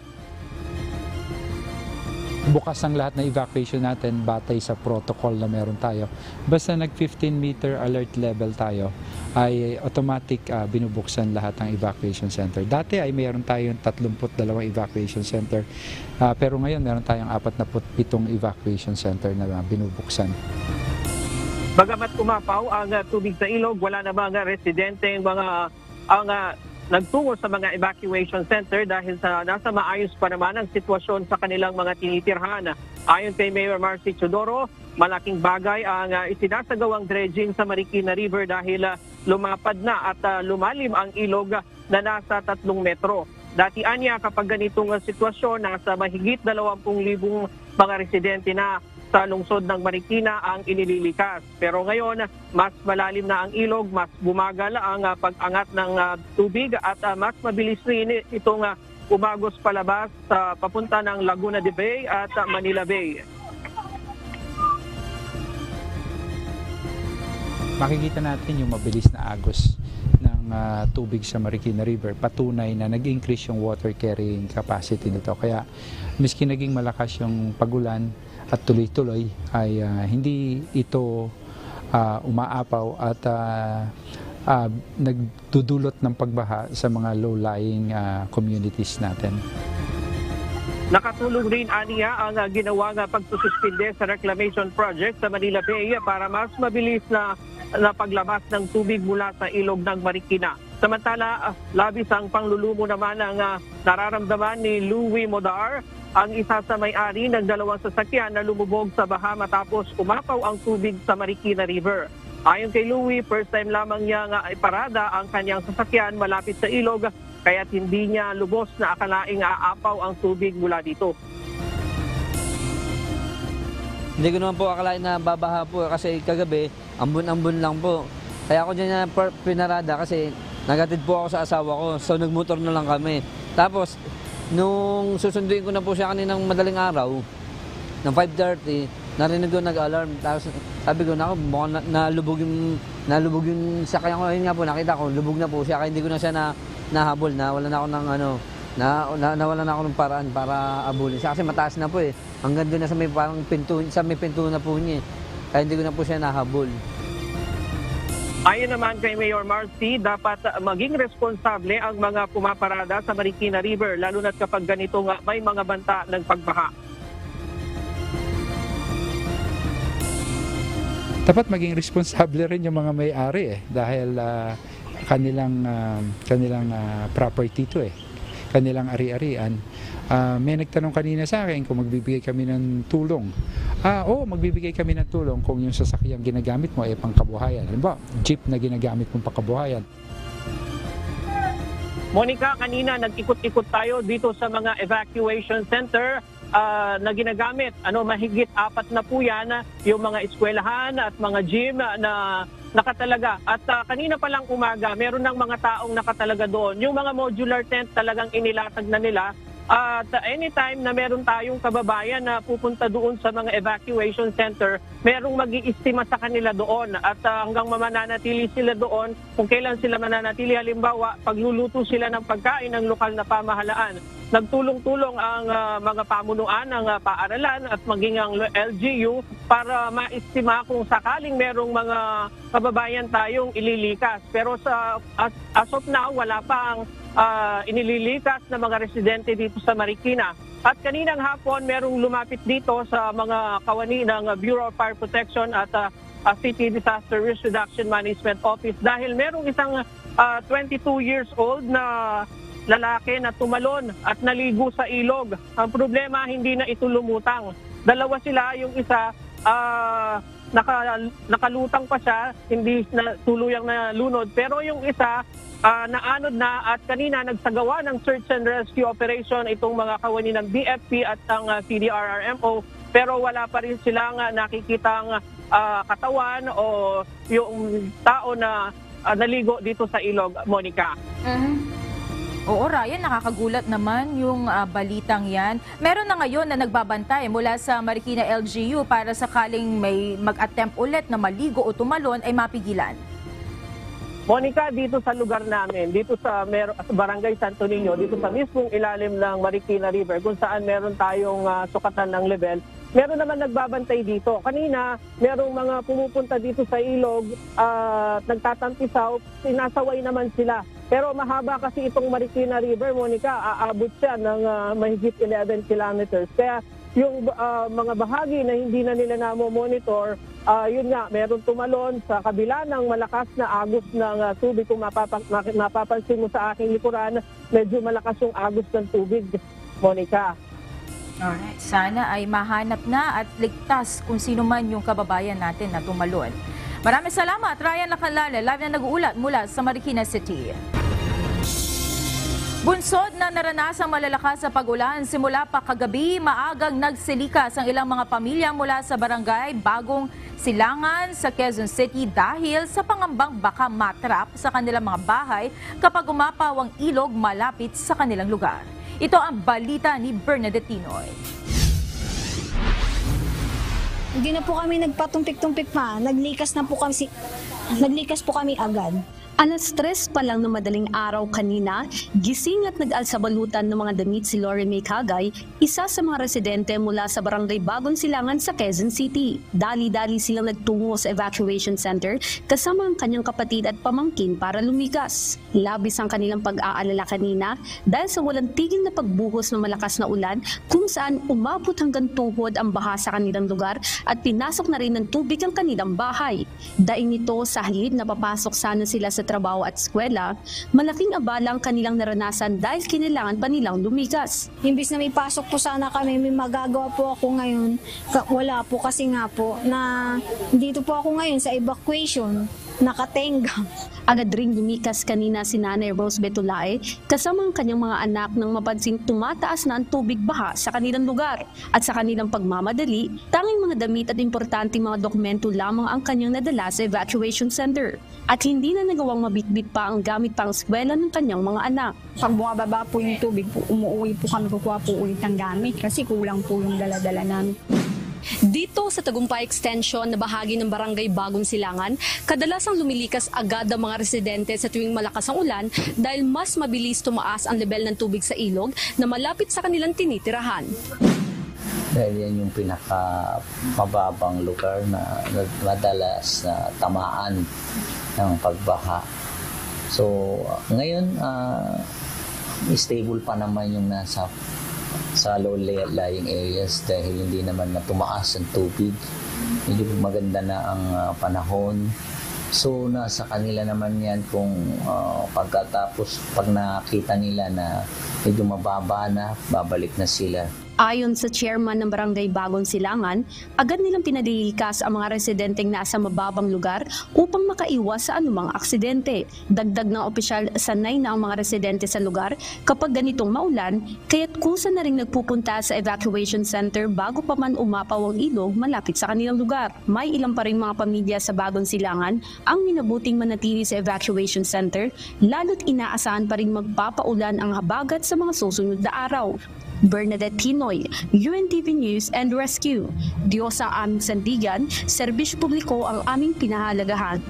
Bukas ang lahat na evacuation natin batay sa protocol na meron tayo. Basta nag 15-meter alert level tayo, ay automatic binubuksan lahat ng evacuation center. Dati ay meron tayong 32 evacuation center, pero ngayon meron tayong 47 evacuation center na binubuksan. Bagamat umapaw ang tubig sa ilog, wala na mga residente nagtungo sa mga evacuation center dahil sa nasa maayos pa naman ang sitwasyon sa kanilang mga tinitirhan. Ayon kay Mayor Marcy Teodoro, malaking bagay ang isinasagawang dredging sa Marikina River dahil lumapad na at lumalim ang ilog na nasa 3 metro. Dati anya kapag ganitong sitwasyon, nasa mahigit 20,000 mga residente na sa lungsod ng Marikina ang inililikas. Pero ngayon, mas malalim na ang ilog, mas bumagal ang pag-angat ng tubig at mas mabilis rin itong umagos palabas sa papunta ng Laguna de Bay at Manila Bay. makikita natin yung mabilis na agos ng tubig sa Marikina River. Patunay na nag-increase yung water carrying capacity nito. Kaya miski naging malakas yung pagulan at tuloy-tuloy ay hindi ito umaapaw at nagdudulot ng pagbaha sa mga low-lying communities natin. Nakatulong rin aniya ang ginawang pagsususpinde sa reclamation project sa Manila Bay para mas mabilis na paglabas ng tubig mula sa ilog ng Marikina. Samantala, labis ang panglulumo naman ang nararamdaman ni Louie Modar, ang isa sa may-ari ng dalawang sasakyan na lumubog sa baha matapos umapaw ang tubig sa Marikina River. Ayon kay Louie, first time lamang niya iparada ang kanyang sasakyan malapit sa ilog, kaya't hindi niya lubos na akalaing aapaw ang tubig mula dito. Hindi ko naman po akalain na babaha po kasi kagabi, ambon-ambon lang po. Kaya ako dyan na pinarada kasi nagatid po ako sa asawa ko, so nagmotor na lang kami. Tapos, nung susunduin ko na po siya kaninang madaling araw, ng 5:30, narinig ko nag-alarm. Tapos sabi ko, naku, mukhang nalubog yung sakyan ko. Ayun nga po, nakita ko, lubog na po siya. Kaya hindi ko na siya nahabol. Nawalan ako ng nawalan ako ng paraan para abulin siya. Kasi mataas na po eh. Hanggang doon na sa may parang pinto na po niya eh. Kaya hindi ko na po siya nahabol. Ayon naman kay Mayor Marcy, dapat maging responsable ang mga pumaparada sa Marikina River, lalo na kapag ganito nga may mga banta ng pagbaha. Dapat maging responsable rin yung mga may-ari dahil kanilang property to eh, kanilang ari-arian. May nagtanong kanina sa akin kung magbibigay kami ng tulong. Oo, magbibigay kami ng tulong kung yung sasakyan ginagamit mo ay pangkabuhayan. Halimbawa, jeep na ginagamit mong pangkabuhayan. Monica, kanina nag-ikot-ikot tayo dito sa mga evacuation center na ginagamit. Mahigit 4 na po yan, yung mga eskwelahan at mga gym na nakatalaga. At kanina pa lang umaga, meron ng mga taong nakatalaga doon. Yung mga modular tent talagang inilatag na nila. At anytime na meron tayong kababayan na pupunta doon sa mga evacuation center, merong mag-iistima sa kanila doon. At hanggang mananatili sila doon, kung kailan sila mananatili, halimbawa, pagluluto sila ng pagkain ng lokal na pamahalaan. Nagtulong-tulong ang mga pamunuan ng paaralan at maging ang LGU para maistima kung sakaling merong mga kababayan tayong ililikas. Pero as of now, wala pa ang inililikas na mga residente dito sa Marikina. At kaninang hapon, merong lumapit dito sa mga kawani ng Bureau of Fire Protection at City Disaster Risk Reduction Management Office dahil merong isang 22 years old na lalaki na tumalon at naligo sa ilog. Ang problema, hindi na ito lumutang. Dalawa sila, yung isa nakalutang pa siya, hindi na tuluyang nalunod. Pero yung isa, naanod na at kanina nagsagawa ng search and rescue operation itong mga kawani ng BFP at ang CDRRMO. Pero wala pa rin silang nakikitang katawan o yung tao na naligo dito sa ilog, Monica. Oo, Ryan, nakakagulat naman yung balitang yan. Meron na ngayon na nagbabantay mula sa Marikina LGU para sakaling may mag-attempt ulit na maligo o tumalon ay mapigilan. Monica, dito sa lugar namin, dito sa Barangay Santo Niño, dito sa mismong ilalim ng Marikina River, kung saan meron tayong sukatan ng level, meron naman nagbabantay dito. Kanina, merong mga pumupunta dito sa ilog, nagtatampisaw, sinasaway naman sila. Pero mahaba kasi itong Marikina River, Monica, aabot siya ng mahigit 11 kilometers. Kaya yung mga bahagi na hindi na nila namo-monitor, yun nga, meron tumalon sa kabila ng malakas na agos ng tubig. Kung mapapansin mo sa aking likuran, medyo malakas yung agos ng tubig, Monica. Alright. Sana ay mahanap na at ligtas kung sino man yung kababayan natin na tumalon. Maraming salamat, Ryan Lacalale, live na nag-uulat mula sa Marikina City. Bunsod na naranasang malalakas sa pag-ulan simula pa kagabi, maagang nagsilikas ang ilang mga pamilya mula sa barangay Bagong Silangan sa Quezon City dahil sa pangambang baka matrap sa kanilang mga bahay kapag umapaw ang ilog malapit sa kanilang lugar. Ito ang balita ni Bernadette Tinoy. Hindi na po kami nagpatumpik-tumpik pa. Naglikas po kami agad. Alas 3 pa lang ng madaling araw kanina, gising at nag-alsabalutan ng mga damit si Lauren May Cagay, isa sa mga residente mula sa Barangay Bagong Silangan sa Quezon City. Dali-dali silang nagtungo sa evacuation center kasama ang kanyang kapatid at pamangkin para lumikas. Labis ang kanilang pag-aalala kanina dahil sa walang tigil na pagbuhos ng malakas na ulan kung saan umabot hanggang tuhod ang baha sa kanilang lugar at pinasok na rin ng tubig ang kanilang bahay. Daing nito sa halip na papasok sana sila sa trabaho at eskwela, malaking abala ang kanilang naranasan dahil kinailangan pa nilang lumikas. Imbis na may pasok po sana kami, may magagawa po ako ngayon. Wala po kasi nga po na dito po ako ngayon sa evacuation. Nakatenga. Agad ring lumikas kanina si Nanay Rose Betulae kasama ang kanyang mga anak nang mapansing tumataas na ang tubig baha sa kanilang lugar. At sa kanilang pagmamadali, tanging mga damit at importanteng mga dokumento lamang ang kanyang nadala sa evacuation center. At hindi na nagawang mabitbit pa ang gamit pang eskwela ng kanyang mga anak. Pag bumababa po yung tubig, umuwi po kami, kukuha po ulit ng gamit kasi kulang po yung dala-dala namin. Dito sa Tagumpay Extension na bahagi ng Barangay Bagong Silangan, kadalasang lumilikas agad ang mga residente sa tuwing malakas ang ulan dahil mas mabilis tumaas ang level ng tubig sa ilog na malapit sa kanilang tinitirahan. Dahil yan yung pinakamababang lugar na madalas na tamaan ng pagbaha. So ngayon, stable pa naman yung nasa sa low-lying areas dahil hindi naman na tumaas ang tubig. Medyo maganda na ang panahon. So nasa kanila naman yan kung pagkatapos pag nakita nila na medyo mababa na, babalik na sila. Ayon sa chairman ng Barangay Bagong Silangan, agad nilang pinalilikas ang mga residenteng nasa mababang lugar upang makaiwas sa anumang aksidente. Dagdag ng opisyal, sanay na ang mga residente sa lugar kapag ganitong maulan, kaya't kusa na rin nagpupunta sa evacuation center bago pa man umapaw ang ilog malapit sa kanilang lugar. May ilang pa rin mga pamilya sa Bagong Silangan ang minabuting manatili sa evacuation center, lalo't inaasahan pa rin magpapaulan ang habagat sa mga susunod na araw. Bernadette Tinoy, UNTV News and Rescue. Diyos ang aming sandigan, serbisyo publiko ang aming pinahalagahan.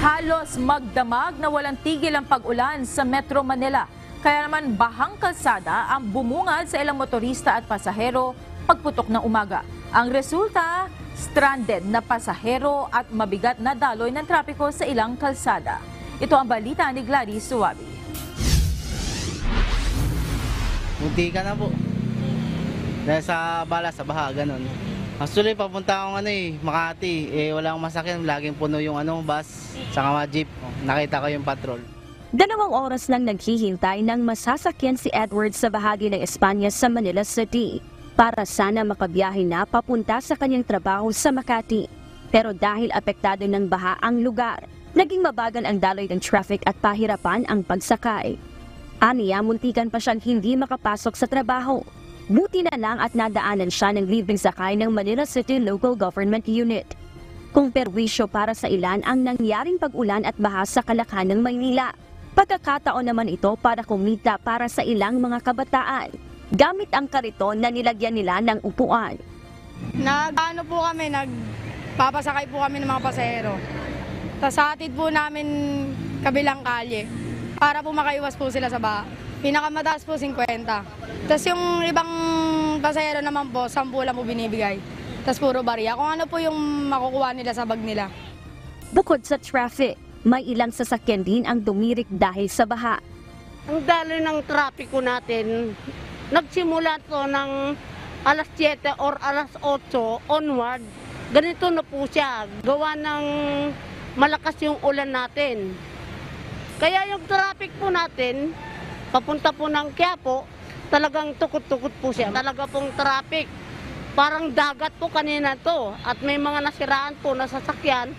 Halos magdamag na walang tigil ang pag-ulan sa Metro Manila. Kaya naman bahang kalsada ang bumungad sa ilang motorista at pasahero pagputok ng umaga. Ang resulta, stranded na pasahero at mabigat na daloy ng trapiko sa ilang kalsada. Ito ang balita ni Gladys Suwabi. Munti ka na po. Dahil sa bala, sa baha, ganun. Actually, papunta akong Makati. Wala akong masakyan. Laging puno yung bus, saka mga jeep. Nakita ko yung patrol. 2 oras lang naghihintay ng masasakyan si Edward sa bahagi ng Espanya sa Manila City para sana makabiyahe na papunta sa kanyang trabaho sa Makati. Pero dahil apektado ng baha ang lugar, naging mabagal ang daloy ng traffic at pahirapan ang pagsakay. Aniya, muntikan pa siyang hindi makapasok sa trabaho. Buti na lang at nadaanan siya ng libreng sakay ng Manila City Local Government Unit. Kung perwisyo para sa ilan ang nangyaring pag-ulan at baha sa Kalakhan ng Maynila. Pagkakataon naman ito para kumita para sa ilang mga kabataan. Gamit ang kariton na nilagyan nila ng upuan. Nagpapasakay po kami ng mga pasahero. Tapos hatid po namin kabilang kalye. Para po makaiwas po sila sa baha. Pinakamataas po 50. Tapos yung ibang pasahero naman po, 10 lang po binibigay. Tapos puro barya. Kung ano po yung makukuha nila sa bag nila. Bukod sa traffic, may ilang sasakyan din ang dumirik dahil sa baha. Ang daloy ng trapiko natin, nagsimula to ng alas 7 or alas 8 onward. Ganito na po siya. Gawa ng malakas yung ulan natin. Kaya yung traffic po natin, papunta po ng Quiapo, talagang tukot-tukot po siya. Talaga pong traffic. Parang dagat po kanina to at may mga nasiraan po na sasakyan.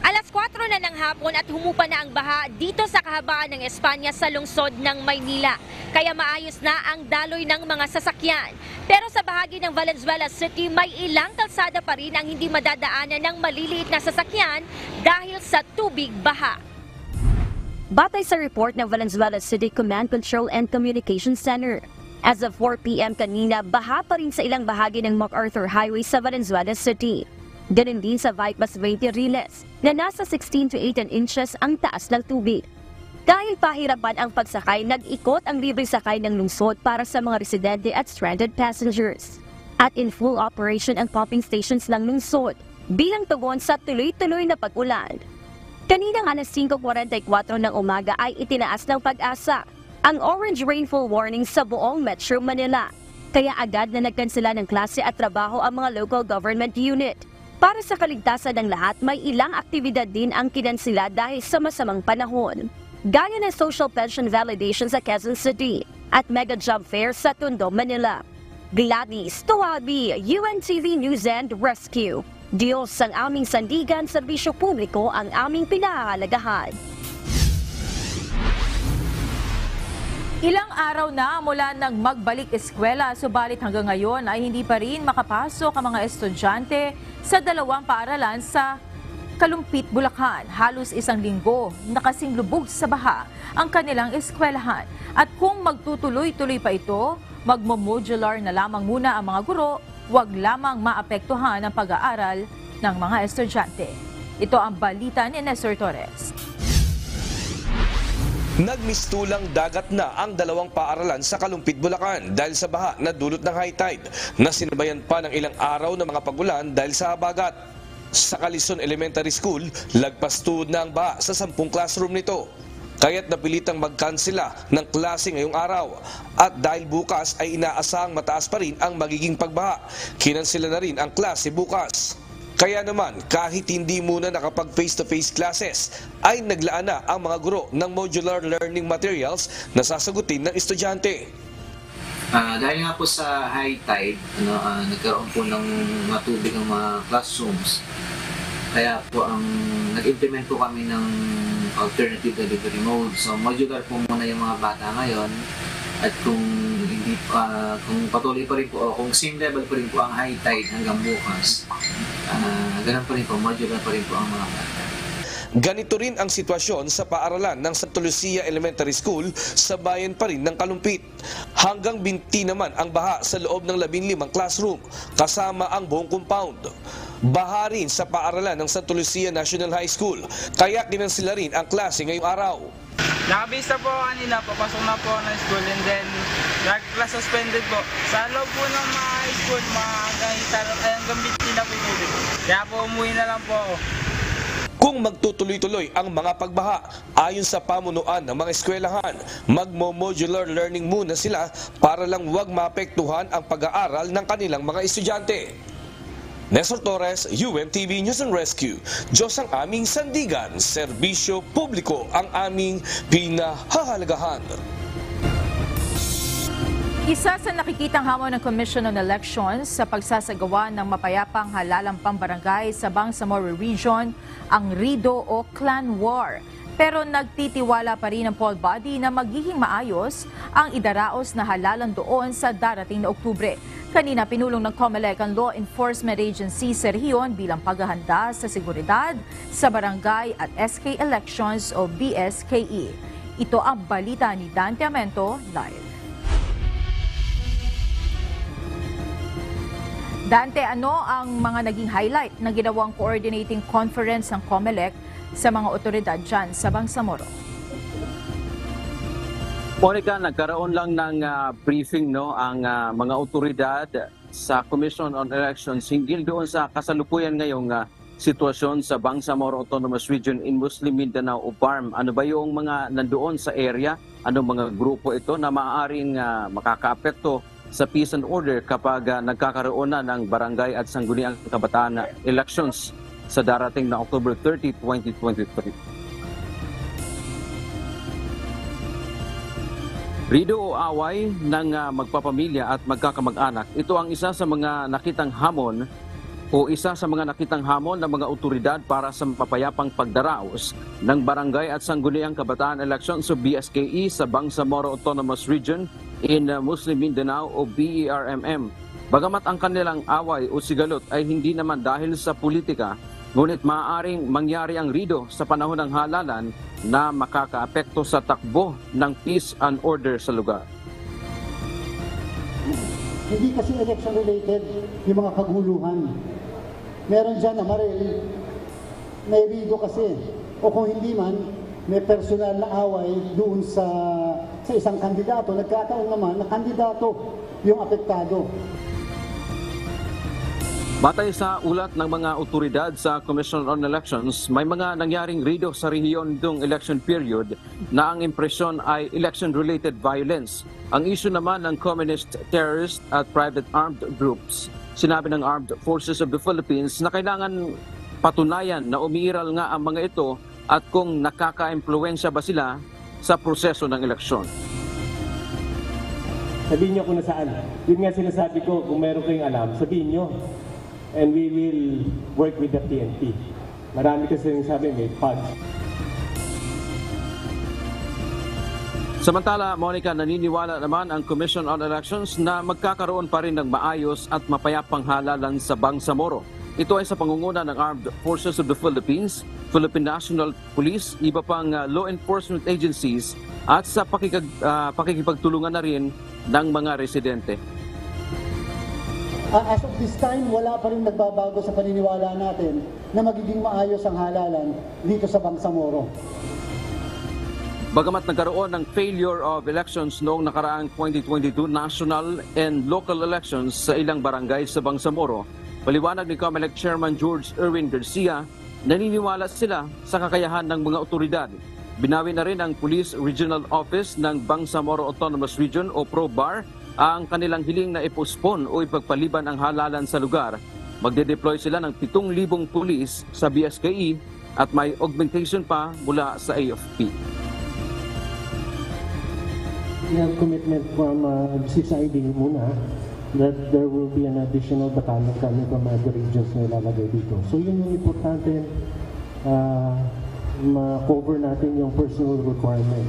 Alas 4 na ng hapon at humupa na ang baha dito sa kahabaan ng Espanya sa lungsod ng Maynila. Kaya maayos na ang daloy ng mga sasakyan. Pero sa bahagi ng Valenzuela City, may ilang kalsada pa rin ang hindi madadaanan ng maliliit na sasakyan dahil sa tubig baha. Batay sa report ng Valenzuela City Command, Control and Communication Center, As of 4 p.m. kanina, baha pa rin sa ilang bahagi ng MacArthur Highway sa Valenzuela City. Ganun din sa Vipas 20 Riles na nasa 16 to 18 inches ang taas ng tubig. Dahil pahirapan ang pagsakay, nag-ikot ang libre sakay ng lungsod para sa mga residente at stranded passengers. At in full operation ang pumping stations ng lungsod bilang tugon sa tuloy-tuloy na pag-ulan. Kaninang alas 5:44 ng umaga ay itinaas ng Pag-asa ang orange rainfall warning sa buong Metro Manila. Kaya agad na nagkansela ng klase at trabaho ang mga local government unit. Para sa kaligtasan ng lahat, may ilang aktibidad din ang kinansela dahil sa masamang panahon. Gaya ng social pension validation sa Quezon City at mega job fair sa Tondo, Manila. Gladys Tuwabi, UNTV News and Rescue. Diyos ang aming sandigan, serbisyo publiko ang aming pinahahalagahan. Ilang araw na mula nang magbalik eskwela, subalit hanggang ngayon ay hindi pa rin makapasok ang mga estudyante sa dalawang paaralan sa Kalumpit, Bulacan. Halos isang linggo nakasing lubog sa baha ang kanilang eskwelahan. At kung magtutuloy-tuloy pa ito, magmo-modular na lamang muna ang mga guro, huwag lamang maapektuhan ang pag-aaral ng mga estudyante. Ito ang balita ni Nestor Torres. Nagmistulang dagat na ang dalawang paaralan sa Kalumpit, Bulacan dahil sa baha na dulot ng high tide na sinabayan pa ng ilang araw ng mga pagulan dahil sa habagat. Sa Calison Elementary School, lagpas tuhod na ang baha sa 10 classroom nito. Kaya't napilitang magkansela ng klase ngayong araw. At dahil bukas ay inaasahang mataas pa rin ang magiging pagbaha, kinansela na rin ang klase bukas. Kaya naman, kahit hindi muna nakapag face-to-face classes, ay naglaan na ang mga guro ng modular learning materials na sasagutin ng estudyante. Dahil nga po sa high tide, nagkaroon po ng matubig ang mga classrooms. Kaya po nag-implement po kami ng alternative delivery mode. So modular po muna yung mga bata ngayon. At kung kung patuloy pa rin po, kung same level pa rin po ang high tide hanggang bukas, ganun pa rin po, modular pa rin po ang mga bata. Ganito rin ang sitwasyon sa paaralan ng Santa Lucia Elementary School sa bayan pa rin ng Kalumpit. Hanggang binti naman ang baha sa loob ng 15 classroom kasama ang buong compound. Baha rin sa paaralan ng Santa Lucia National High School kaya kinansela rin ang klase ngayong araw. Nakabisa po kanina, papasok na po ng school and then nag-class suspended po. Sa loob po ng mga high school, hanggang binti na po yung tubig. Kaya po umuwi na lang po ako. Kung magtutuloy-tuloy ang mga pagbaha, ayon sa pamunuan ng mga eskwelahan, magmo-modular learning muna sila para lang huwag maapektuhan ang pag-aaral ng kanilang mga estudyante. Nestor Torres, UNTV News and Rescue. Diyos ang aming sandigan, serbisyo publiko ang aming pinahahalagahan. Isa sa nakikitang hamon ng Commission on Elections sa pagsasagawa ng mapayapang halalang pambarangay sa Bangsamoro Region ang RIDO o Clan War. Pero nagtitiwala pa rin ang poll body na magiging maayos ang idaraos na halalan doon sa darating na Oktubre. Kanina pinulong ng COMELEC ang Law Enforcement Agency sa rehiyon bilang paghahanda sa seguridad sa barangay at SK Elections o BSKE. Ito ang balita ni Dante Amento live. Dante, ano ang mga naging highlight ng ginawang coordinating conference ng COMELEC sa mga otoridad dyan sa Bangsamoro? Monica, nagkaroon lang ng briefing ang mga otoridad sa Commission on Elections hinggil doon sa kasalukuyan ngayong sitwasyon sa Bangsamoro Autonomous Region in Muslim Mindanao o BARM. Ano ba yung mga nandoon sa area? Anong mga grupo ito na maaaring makakaapekto sa peace and order kapag nagkakaroon na ng barangay at sangguniang kabataan elections sa darating na October 30, 2023. RIDO o away ng magpapamilya at magkakamag-anak, ito ang isa sa mga nakitang hamon ng mga otoridad para sa mapayapang pagdaraos ng barangay at sangguniang kabataan elections o BSKE sa Bangsamoro Autonomous Region in Muslim Mindanao o BERMM. Bagamat ang kanilang away o sigalot ay hindi naman dahil sa politika, ngunit maaaring mangyari ang RIDO sa panahon ng halalan na makakaapekto sa takbo ng peace and order sa lugar. Hindi kasi election related yung mga kaguluhan. Meron dyan na maril, may rigo kasi. O kung hindi man, may personal na away doon sa isang kandidato. Nagkataon naman na kandidato yung apektado. Batay sa ulat ng mga otoridad sa Commission on Elections, may mga nangyaring rido sa rehiyon ng election period na ang impresyon ay election-related violence. Ang issue naman ng communist, terrorist at private armed groups. Sinabi ng Armed Forces of the Philippines na kailangan patunayan na umiiral nga ang mga ito at kung nakaka-impluwensya ba sila sa proseso ng eleksyon. Sabihin nyo kung nasaan. Yun nga sinasabi ko, kung meron kayong alam, sabihin nyo. And we will work with the PNP. Marami kasi sabi may funds. Samantala, Monica, naniniwala naman ang Commission on Elections na magkakaroon pa rin ng maayos at mapayapang halalan sa Bangsamoro. Ito ay sa pangunguna ng Armed Forces of the Philippines, Philippine National Police, iba pang law enforcement agencies at sa pakikipagtulungan na rin ng mga residente. As of this time, wala pa rin nagbabago sa paniniwala natin na magiging maayos ang halalan dito sa Bangsamoro. Bagamat nagkaroon ng failure of elections noong nakaraang 2022 national and local elections sa ilang barangay sa Bangsamoro, paliwanag ni COMELEC Chairman George Erwin Garcia, naniniwala sila sa kakayahan ng mga otoridad. Binawi na rin ang Police Regional Office ng Bangsamoro Autonomous Region o PROBAR ang kanilang hiling na ipospon o ipagpaliban ang halalan sa lugar. Magde-deploy sila ng 7,000 pulis sa BSKE at may augmentation pa mula sa AFP. We have commitment from CSID muna that there will be an additional battalion coming from other regions na ilalagay dito. So yun yung importante, ma-cover natin yung personal requirement.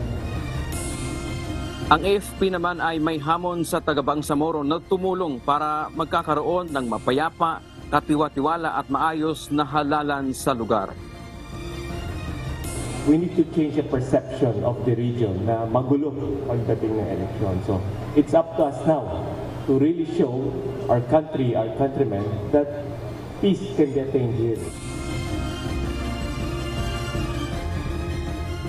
Ang AFP naman ay may hamon sa taga-Bangsamoro na tumulong para magkakaroon ng mapayapa, katiwa-tiwala at maayos na halalan sa lugar. We need to change the perception of the region na magulo pagdating ng election. So it's up to us now to really show our country, our countrymen that peace can be attained here.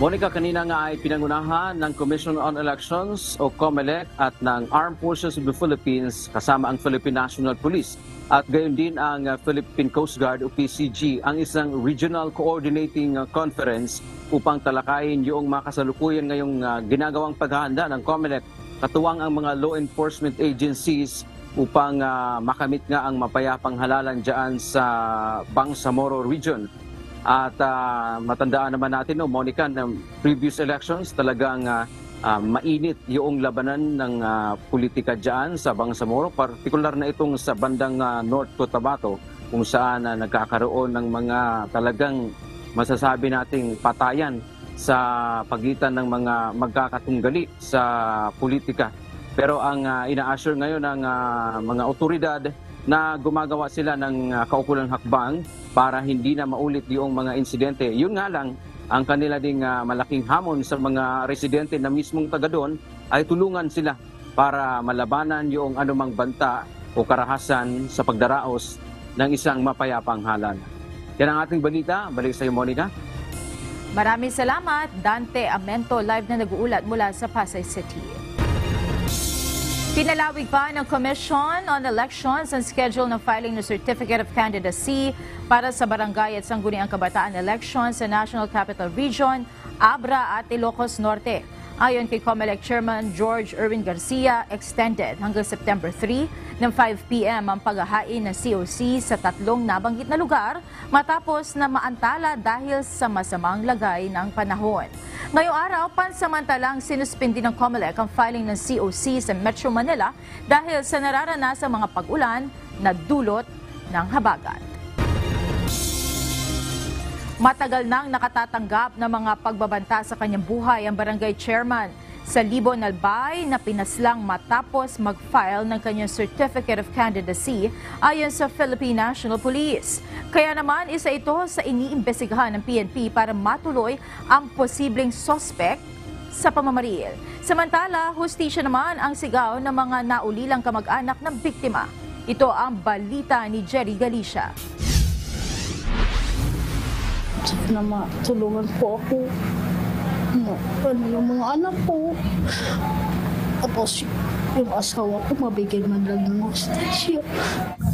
Monica, kanina nga ay pinangunahan ng Commission on Elections o COMELEC at ng Armed Forces of the Philippines kasama ang Philippine National Police at gayon din ang Philippine Coast Guard o PCG ang isang regional coordinating conference upang talakayin yung mga kasalukuyan ngayong ginagawang paghahanda ng COMELEC katuwang ang mga law enforcement agencies upang makamit nga ang mapayapang halalan dyan sa Bangsamoro region. At matandaan naman natin, Monica, ng previous elections talagang mainit yung labanan ng politika dyan sa Bangsamoro, partikular na itong sa bandang North Cotabato kung saan nagkakaroon ng mga talagang masasabi nating patayan sa pagitan ng mga magkakatunggali sa politika. Pero ang ina-assure ngayon ng mga otoridad na gumagawa sila ng kaukulang hakbang para hindi na maulit yung mga insidente. Yun nga lang, ang kanila ding malaking hamon sa mga residente na mismong taga doon ay tulungan sila para malabanan yung anumang banta o karahasan sa pagdaraos ng isang mapayapang halalan. Yan ang ating balita. Balik sa iyo, Monica. Maraming salamat, Dante Amento, live na nag-uulat mula sa Pasay City. Pinalawig pa ng Commission on Elections ang schedule ng filing ng Certificate of Candidacy para sa Barangay at Sangguniang Kabataan Elections sa National Capital Region, Abra at Ilocos Norte. Ayon kay COMELEC Chairman George Erwin Garcia, extended hanggang September 3 ng 5 p.m. ang paghahain ng COC sa tatlong nabanggit na lugar matapos na maantala dahil sa masamang lagay ng panahon. Ngayong araw, pansamantalang sinuspindi ng COMELEC ang filing ng COC sa Metro Manila dahil sa nararanasang mga pag-ulan na dulot ng habagat. Matagal nang nakatatanggap ng mga pagbabanta sa kanyang buhay ang barangay chairman sa Libon, Albay na pinaslang matapos mag-file ng kanyang Certificate of Candidacy ayon sa Philippine National Police. Kaya naman isa ito sa iniimbestigahan ng PNP para matuloy ang posibleng suspect sa pamamaril. Samantala, hustisya naman ang sigaw ng mga naulilang kamag-anak ng biktima. Ito ang balita ni Jerry Galicia. Sana matulungan po ako. Ano yung mga anak ko. Tapos yung asawa ko mabigyan man lang ng hustisya.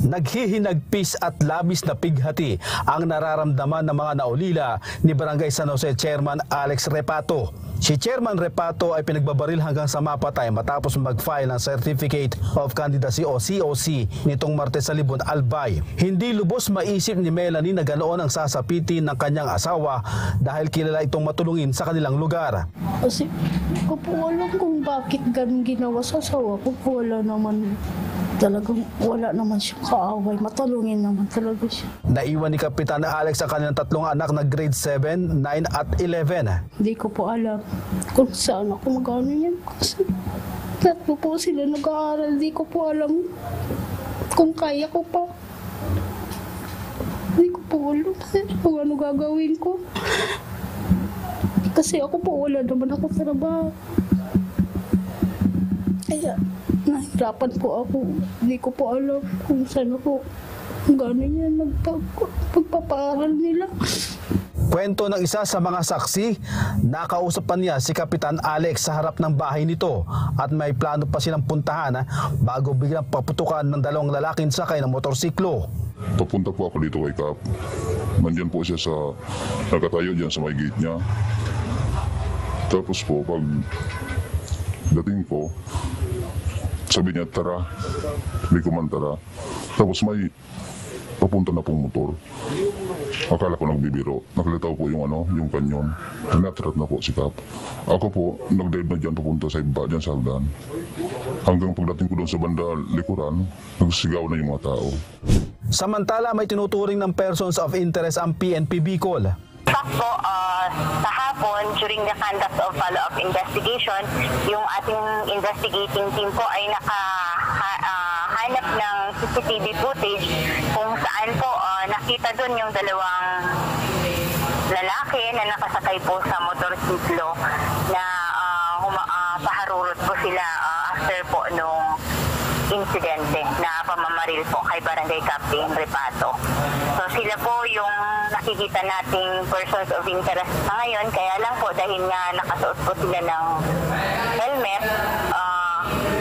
Naghihinagpis at labis na pighati ang nararamdaman ng mga naulila ni Barangay San Jose Chairman Alex Repato. Si Chairman Repato ay pinagbabaril hanggang sa mapatay matapos mag-file ng Certificate of Candidacy o COC nitong Martes sa Libon, Albay. Hindi lubos maisip ni Melanie na ganoon ang sasapitin ng kanyang asawa dahil kilala itong matulungin sa kanilang lugar. Kasi ko po alam kung bakit ganun ginawa sa asawa ko. Wala naman siyang kaaway. Matulungin naman talaga siya. Naiwan ni Kapitan Alex ang kanilang tatlong anak na grade 7, 9 at 11. Hindi ko po alam kung saan ako magano yan. Kasi tatlo po sila nag-aaral. Hindi ko po alam kung kaya ko pa. Hindi ko po alam kung ano gagawin ko. Kasi ako po wala naman ako trabaho. Kaya nahirapan po ako. Hindi ko po alam kung saan ako gano'n yan magpapaaral nila. Kwento ng isa sa mga saksi, nakausap pa niya si Kapitan Alex sa harap ng bahay nito at may plano pa silang puntahan bago biglang paputukan ng dalawang lalaking sakay ng motorsiklo. Papunta po ako dito kay Kap. Nandiyan po siya sa nakatayo dyan sa may gate niya. Tapos po, pag dating po, sabi niya, tara. Hindi ko man tara. Tapos may papunta na pong motor. Akala ko nagbibiro. Nakalitaw po yung kanyon. Tinatrat na po si Kap. Ako po, nag-dive na dyan papunta sa iba, dyan sa hagdan. Hanggang pagdating ko doon sa banda likuran, nagsigaw na yung mga tao. Samantala, may tinuturing ng persons of interest ang PNP Bicol. Po, sa hapon, during the conduct of follow-up investigation, yung ating investigating team po ay nakahanap ng CCTV footage kung saan po nakita doon yung dalawang lalaki na nakasakay po sa motorsiklo na paharurot po sila after po nung insidente na pamamaril po kay Barangay Captain Repato. So sila po yung nakikita nating persons of interest sa ngayon, kaya lang po dahil nga nakasuot po sila ng helmet,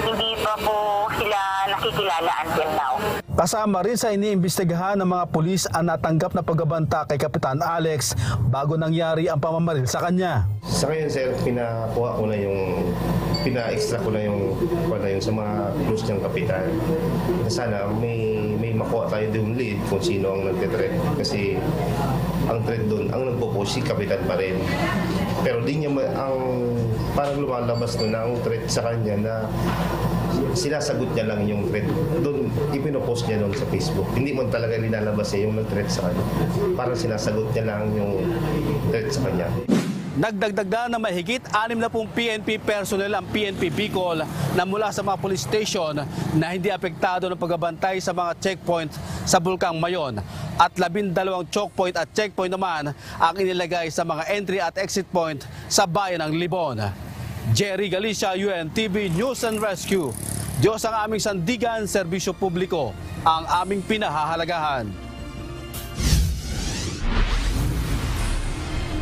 hindi pa po sila nakikilala until now. Kasama rin sa iniimbestigahan ng mga pulis ang natanggap na pagbabanta kay Kapitan Alex bago nangyari ang pamamaril sa kanya. Sa ngayon, sir, pina-extra ko na yung sa mga close niyang kapitan. Sana may makuha tayo doon lead kung sino ang nagte-threat. Kasi ang threat doon, ang nagpo-push si kapitan pa rin. Pero di niya parang lumalabas doon ang threat sa kanya na sinasagot niya lang yung threat. Doon, ipinopost niya doon sa Facebook. Hindi mo talaga nilalabas niya yung nag-threat sa kanya. Parang sinasagot niya lang yung threat sa kanya. Nagdagdag na mahigit 60 PNP personnel ang PNP Bicol na mula sa mga police station na hindi apektado ng pagbabantay sa mga checkpoint sa Bulkang Mayon at 12 choke point at checkpoint naman ang inilagay sa mga entry at exit point sa bayan ng Libon. Jerry Galicia, UNTV News and Rescue. Diyos ang aming sandigan, serbisyo publiko ang aming pinahahalagahan.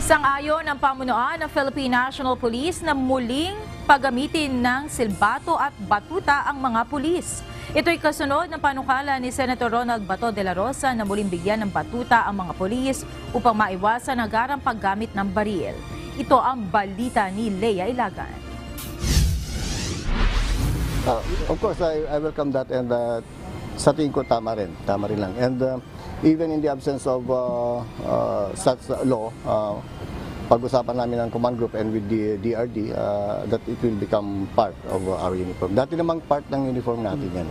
Sang-ayon ang pamunuan ng Philippine National Police na muling paggamitin ng silbato at batuta ang mga pulis. Ito'y kasunod ng panukala ni Senator Ronald Bato de la Rosa na muling bigyan ng batuta ang mga pulis upang maiwasan ang agarang paggamit ng baril. Ito ang balita ni Lea Ilagan. Of course, I welcome that, and sa tingin ko tama rin lang. And even in the absence of such law, pag-usapan namin ng command group and with the DRD that it will become part of our uniform. Dati namang part ng uniform natin yan.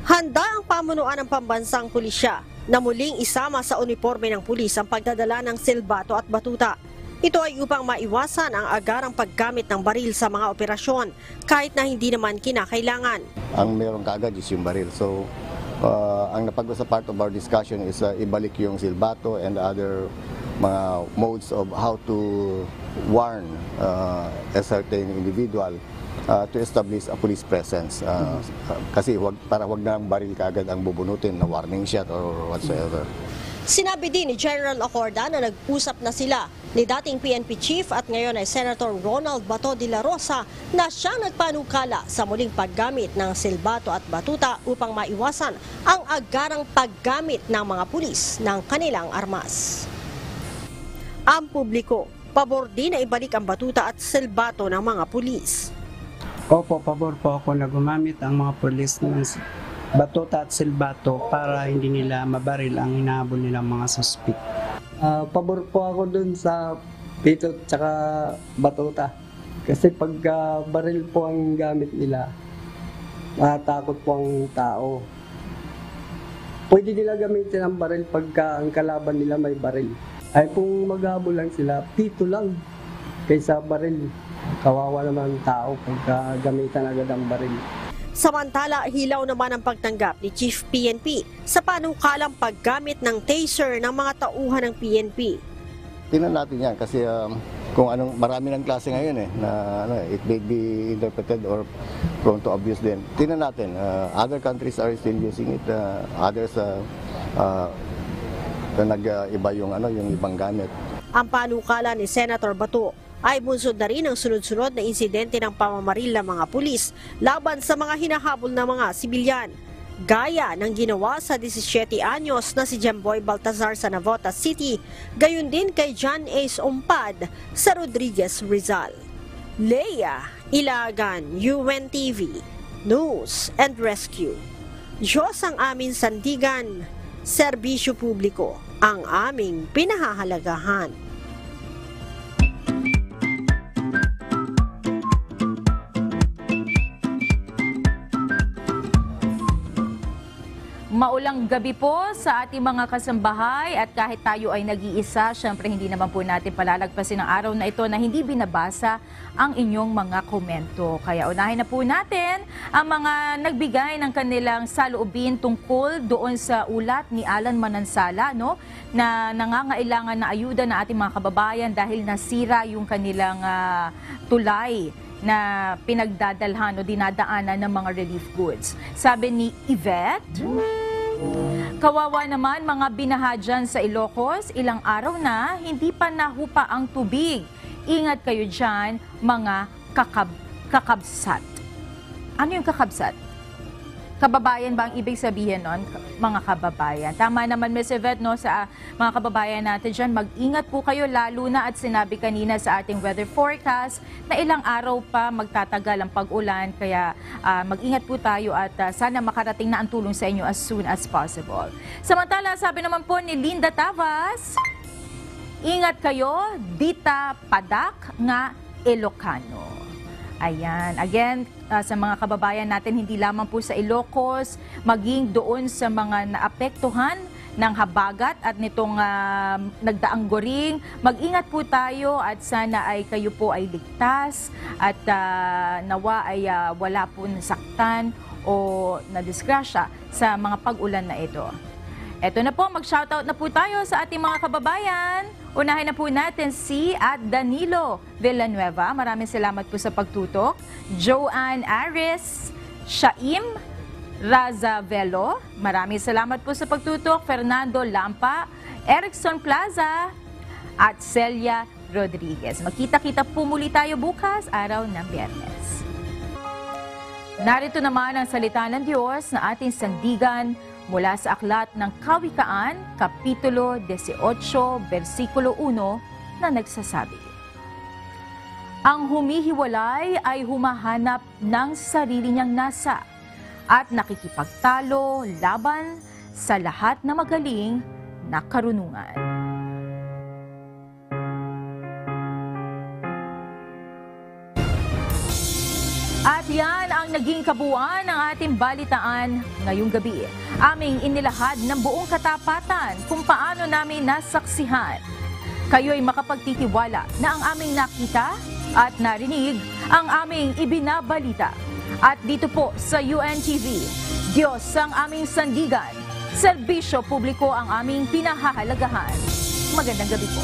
Handa ang pamunuan ng pambansang pulisya na muling isama sa uniforme ng pulis ang pagdadala ng silbato at batuta. Ito ay upang maiwasan ang agarang paggamit ng baril sa mga operasyon kahit na hindi naman kinakailangan. Ang meron kaagad is yung baril. So, ang napag-usap part of our discussion is ibalik yung silbato and other mga modes of how to warn a certain individual to establish a police presence. Kasi para wag na baril kaagad ang bubunutin na warning shot or whatsoever. Sinabi din ni General Acorda na nag-usap na sila ni dating PNP Chief at ngayon ay Senator Ronald Bato de la Rosa na siyang nagpanukala sa muling paggamit ng silbato at batuta upang maiwasan ang agarang paggamit ng mga pulis ng kanilang armas. Ang publiko, pabor din na ibalik ang batuta at silbato ng mga pulis. Opo, pabor po ako na gumamit ang mga pulis ng batuta at silbato para hindi nila mabaril ang hinahabol nilang mga suspect. Pabor po ako dun sa pito at saka batuta. Kasi pag baril po ang gamit nila, matakot po ang tao. Pwede nila gamitin ang baril pagka ang kalaban nila may baril. Ay kung maghabol lang sila, pito lang kaysa baril. Kawawa naman ang tao pagka gamitan agad ang baril. Samantala, hilaw naman ang pagtanggap ni Chief PNP sa panukalang paggamit ng taser ng mga tauhan ng PNP. Tingnan natin yan kasi kung anong marami ng klase ngayon na it may be interpreted or prone to abuse din. Tingnan natin, other countries are still using it, others nag-iba yung ibang gamit. Ang panukala ni Senator Bato ay bunsod na rin ang sunod-sunod na insidente ng pamamaril ng mga pulis laban sa mga hinahabol ng mga sibilyan. Gaya ng ginawa sa 17 anyos na si Jemboy Baltazar sa Navotas City, gayon din kay John Ace Umpad sa Rodriguez, Rizal. Leia Ilagan, UNTV, News and Rescue. Diyos ang aming sandigan, serbisyo publiko ang aming pinahahalagahan. Maulang gabi po sa ating mga kasambahay at kahit tayo ay nag-iisa, syempre hindi naman po natin palalagpasin ang araw na ito na hindi binabasa ang inyong mga komento. Kaya unahin na po natin ang mga nagbigay ng kanilang saloobin tungkol doon sa ulat ni Alan Manansala, na nangangailangan na ayuda ng ating mga kababayan dahil nasira yung kanilang tulay na pinagdadalhan o dinadaanan ng mga relief goods. Sabi ni Yvette, kawawa naman mga binaha dyan sa Ilocos, ilang araw na hindi pa nahupa ang tubig. Ingat kayo dyan mga kakabsat. Ano yung kakabsat? Kababayan ba ang ibig sabihin nun? Mga kababayan. Tama naman, Ms. Yvette, sa mga kababayan natin dyan. Mag-ingat po kayo, lalo na at sinabi kanina sa ating weather forecast na ilang araw pa magtatagal ang pag-ulan. Kaya mag-ingat po tayo at sana makarating na ang tulong sa inyo as soon as possible. Samantala, sabi naman po ni Linda Tavas, ingat kayo, Dita Padak nga Ilocano. Ayan, again, sa mga kababayan natin, hindi lamang po sa Ilocos, maging doon sa mga naapektuhan ng habagat at nitong nagdaang goring. Mag-ingat po tayo at sana ay kayo po ay ligtas at nawa ay wala po nasaktan o nadisgrasya sa mga pag-ulan na ito. Eto na po, mag-shoutout na po tayo sa ating mga kababayan. Unahin na po natin si Danilo Villanueva. Maraming salamat po sa pagtutok. Joanne Aris, Shaim Razavelo. Maraming salamat po sa pagtutok. Fernando Lampa, Erickson Plaza, at Celia Rodriguez. Magkita-kita po muli tayo bukas, araw ng Biyernes. Narito naman ang salita ng Diyos na ating sandigan mula sa aklat ng Kawikaan, Kapitulo 18, versikulo 1 na nagsasabi, ang humihiwalay ay humahanap ng sarili niyang nasa at nakikipagtalo laban sa lahat na magaling na karunungan. At yan ang naging kabuuan ng ating balitaan ngayong gabi. Aming inilahad ng buong katapatan kung paano namin nasaksihan. Kayo'y makapagtitiwala na ang aming nakita at narinig ang aming ibinabalita. At dito po sa UNTV, Diyos ang aming sandigan, serbisyo publiko ang aming pinahahalagahan. Magandang gabi po.